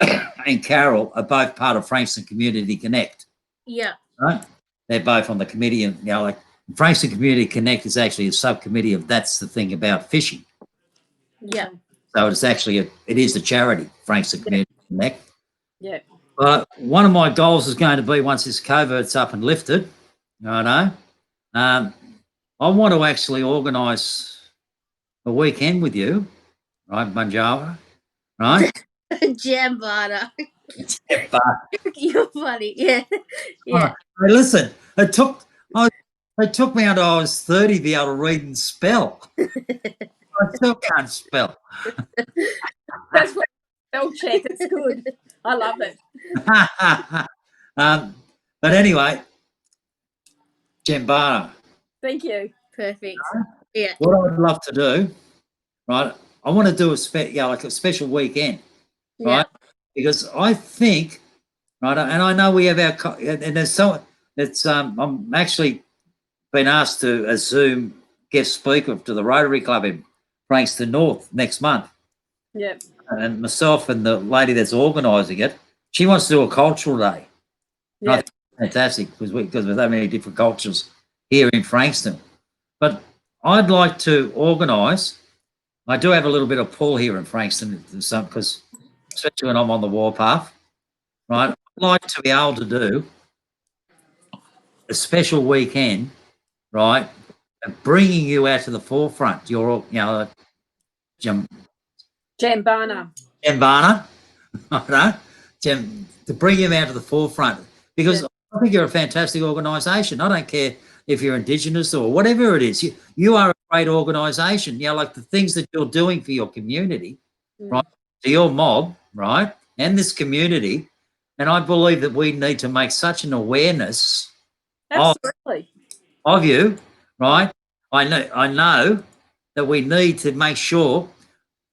and Carol are both part of Frankston Community Connect. Yeah. Right. they're both on the committee, and like Frankston Community Connect is actually a subcommittee of that's the thing about fishing. Yeah. So it's actually it is a charity, Frankston Community Connect. Yeah. One of my goals is going to be once this covert's up and lifted, I want to actually organise a weekend with you, right, Djambana, right? Djambana. You're funny. Yeah. Yeah. Hey, listen, it took me until I was 30 to be able to read and spell. I still can't spell. That's what spell check. It's good. I love it. But anyway, Djambana, Thank you. Perfect. Yeah. what I'd love to do, right? I want to do like a special weekend, right? Yeah. Because I think, right, and I know we have and there's so it's I'm actually been asked to as Zoom guest speaker to the Rotary Club in Frankston North next month. Yeah. And myself and the lady that's organising it, she wants to do a cultural day. Yeah. I think it's fantastic because there's so many different cultures here in Frankston. But I'd like to organise. I do have a little bit of pull here in Frankston, because especially when I'm on the warpath, right? I'd like to be able to do a special weekend, right, and bringing you out to the forefront. You're all, Djambana. Djambana, to bring him out to the forefront, because I think you're a fantastic organisation. I don't care if you're Indigenous or whatever it is. You are a great organisation. Like the things that you're doing for your community, right, to your mob, right, and this community. And I believe that we need to make such an awareness Absolutely. of you, right? I know that we need to make sure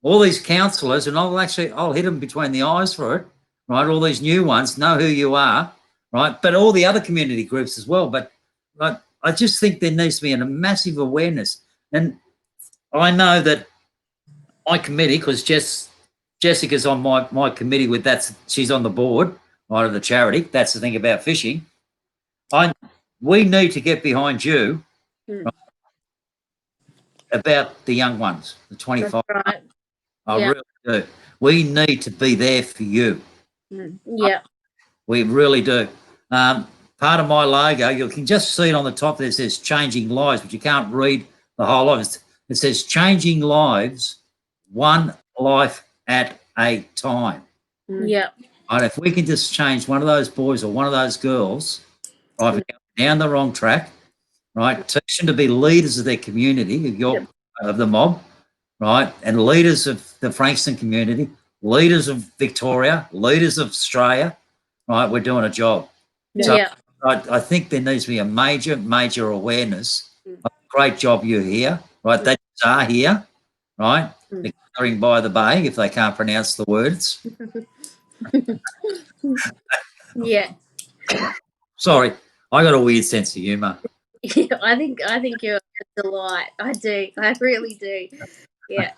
all these councillors, and I'll hit them between the eyes for it, right? All these new ones know who you are, right? But all the other community groups as well. But I just think there needs to be a massive awareness. And I know that my committee, because Jessica's on my committee with she's on the board, right, of the charity. That's the thing about fishing. We need to get behind you, right, about the young ones, the 25. That's right. I really do. We need to be there for you. Yeah. We really do. Part of my logo, you can just see it on the top there, says changing lives, but you can't read the whole of it. It says changing lives, one life at a time. Yeah. Right, if we can just change one of those boys or one of those girls, right, down the wrong track, right, teach them to be leaders of their community, of the mob, right, and leaders of the Frankston community, leaders of Victoria, leaders of Australia, right, we're doing a job. So I think there needs to be a major awareness of the great job you're here, right, they are here, right, they're gathering by the bay if they can't pronounce the words. Yeah. Sorry, I got a weird sense of humour. Yeah, I think you're a delight. I do. I really do. Yeah.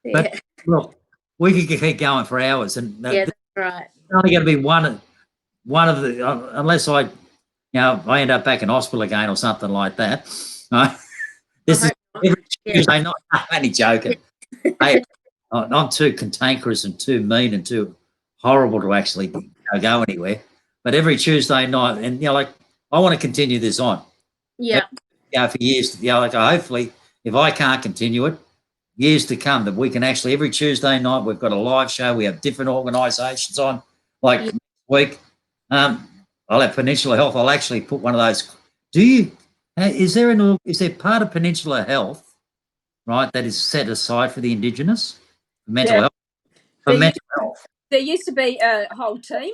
But look, we could keep going for hours, and that's right. It's only going to be one of the unless I end up back in hospital again or something like that. This is every Tuesday night. I'm only joking. I'm too cantankerous and too mean and too horrible to actually go anywhere. But every Tuesday night, and I want to continue this on. Yeah. For years. Hopefully, if I can't continue it, years to come, that we can actually every Tuesday night we've got a live show. We have different organisations on. Like next week, I'll have Peninsula Health. I'll actually put one of those. Is there part of Peninsula Health, right, that is set aside for the Indigenous mental health? For mental health. There used to be a whole team.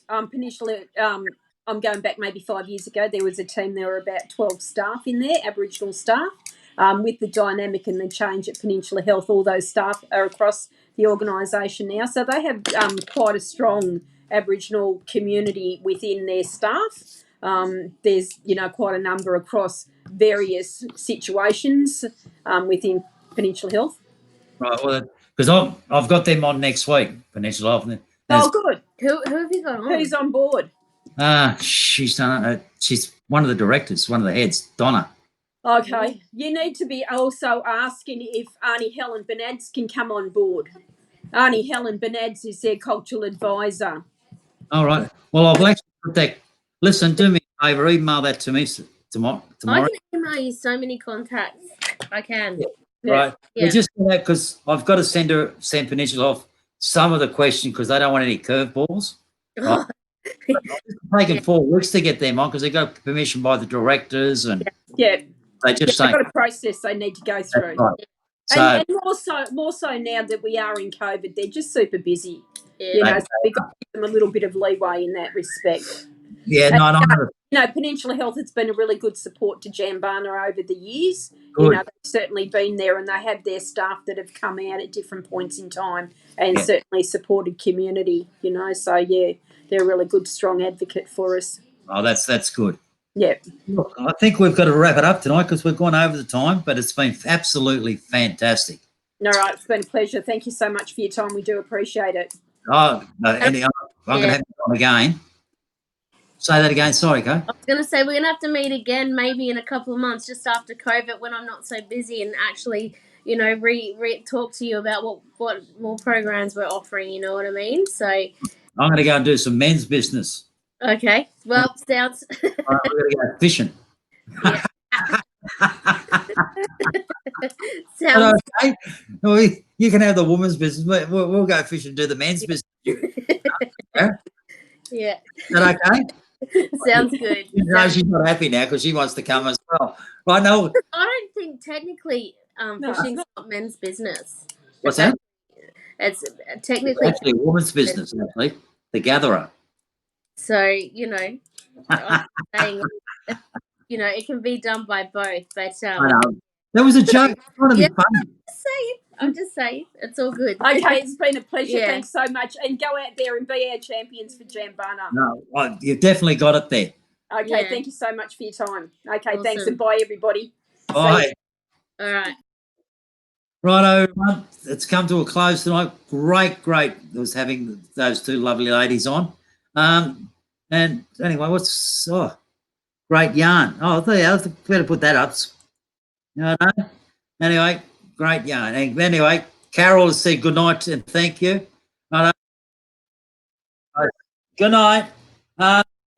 Peninsula. I'm going back maybe 5 years ago. There was a team. There were about 12 staff in there, Aboriginal staff. With the dynamic and the change at Peninsula Health, all those staff are across the organisation now. So they have quite a strong Aboriginal community within their staff. There's, quite a number across various situations within Peninsula Health. Right, well, because I've got them on next week, Peninsula Health. Oh, good. Who have you got on? Who's on board? She's done. She's one of the directors, one of the heads, Donna. Okay. You need to be also asking if Auntie Helen Benads can come on board. Auntie Helen Benads is their cultural advisor. All right. Well, I'll actually put that. Listen, do me a favour, email that to me tomorrow. I can email you so many contacts. I can. Yeah. Right. Yeah. We just because I've got to send Peninsula off some of the questions because they don't want any curveballs. Right? It's taken 4 weeks to get them on because they got permission by the directors and Yeah. they just They've say got a process they need to go through. right. So And more so now that we are in COVID, they're just super busy. Yeah. You know, so we've got to give them a little bit of leeway in that respect. yeah, And, no, no, you know, Peninsula Health has been a really good support to Djambana over the years. Good. You know, they've certainly been there, and they have their staff that have come out at different points in time and certainly supported community. You know, so yeah, they're a really good, strong advocate for us. Oh, that's good. Yeah. Look, I think we've got to wrap it up tonight because we've gone over the time, but it's been absolutely fantastic. All right, it's been a pleasure. Thank you so much for your time. We do appreciate it. Oh, no, Andy, I'm going to have you on again. Say that again. Sorry, Kay. I was going to say we're going to have to meet again maybe in a couple of months just after COVID when I'm not so busy and actually, you know, talk to you about what more programs we're offering, you know what I mean? So I'm going to go and do some men's business. okay. Well, sounds I'm going to go fishing. Yeah. Sounds okay. Well, you can have the woman's business, but we'll go fishing and do the men's business. Yeah. Is that okay? Sounds good. No, she's not happy now because she wants to come as well. Right, no. I don't think technically fishing's not men's business. What's that? It's technically It's actually a woman's business, actually. The gatherer. So, you know, I'm saying, you know, it can be done by both. But I know. That was a joke. It's trying to be funny. I'm just saying, it's all good. Okay, it's been a pleasure. Yeah. Thanks so much. And go out there and be our champions for Djambana. No, you've definitely got it there. Okay, Yeah. thank you so much for your time. Okay, Awesome. thanks and bye, everybody. Bye. All right. Righto, everyone. It's come to a close tonight. Great. It was having those two lovely ladies on. And anyway, great yarn. Oh, I better put that up. You know, anyway, great yarn. And anyway, Carol has said good night and thank you. Good night.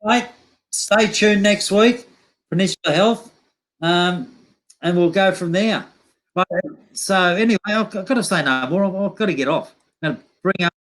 Mate, stay tuned next week, Peninsula Health, and we'll go from there. Right, so anyway, I've got to say no more. I've got to get off. I'm going to bring up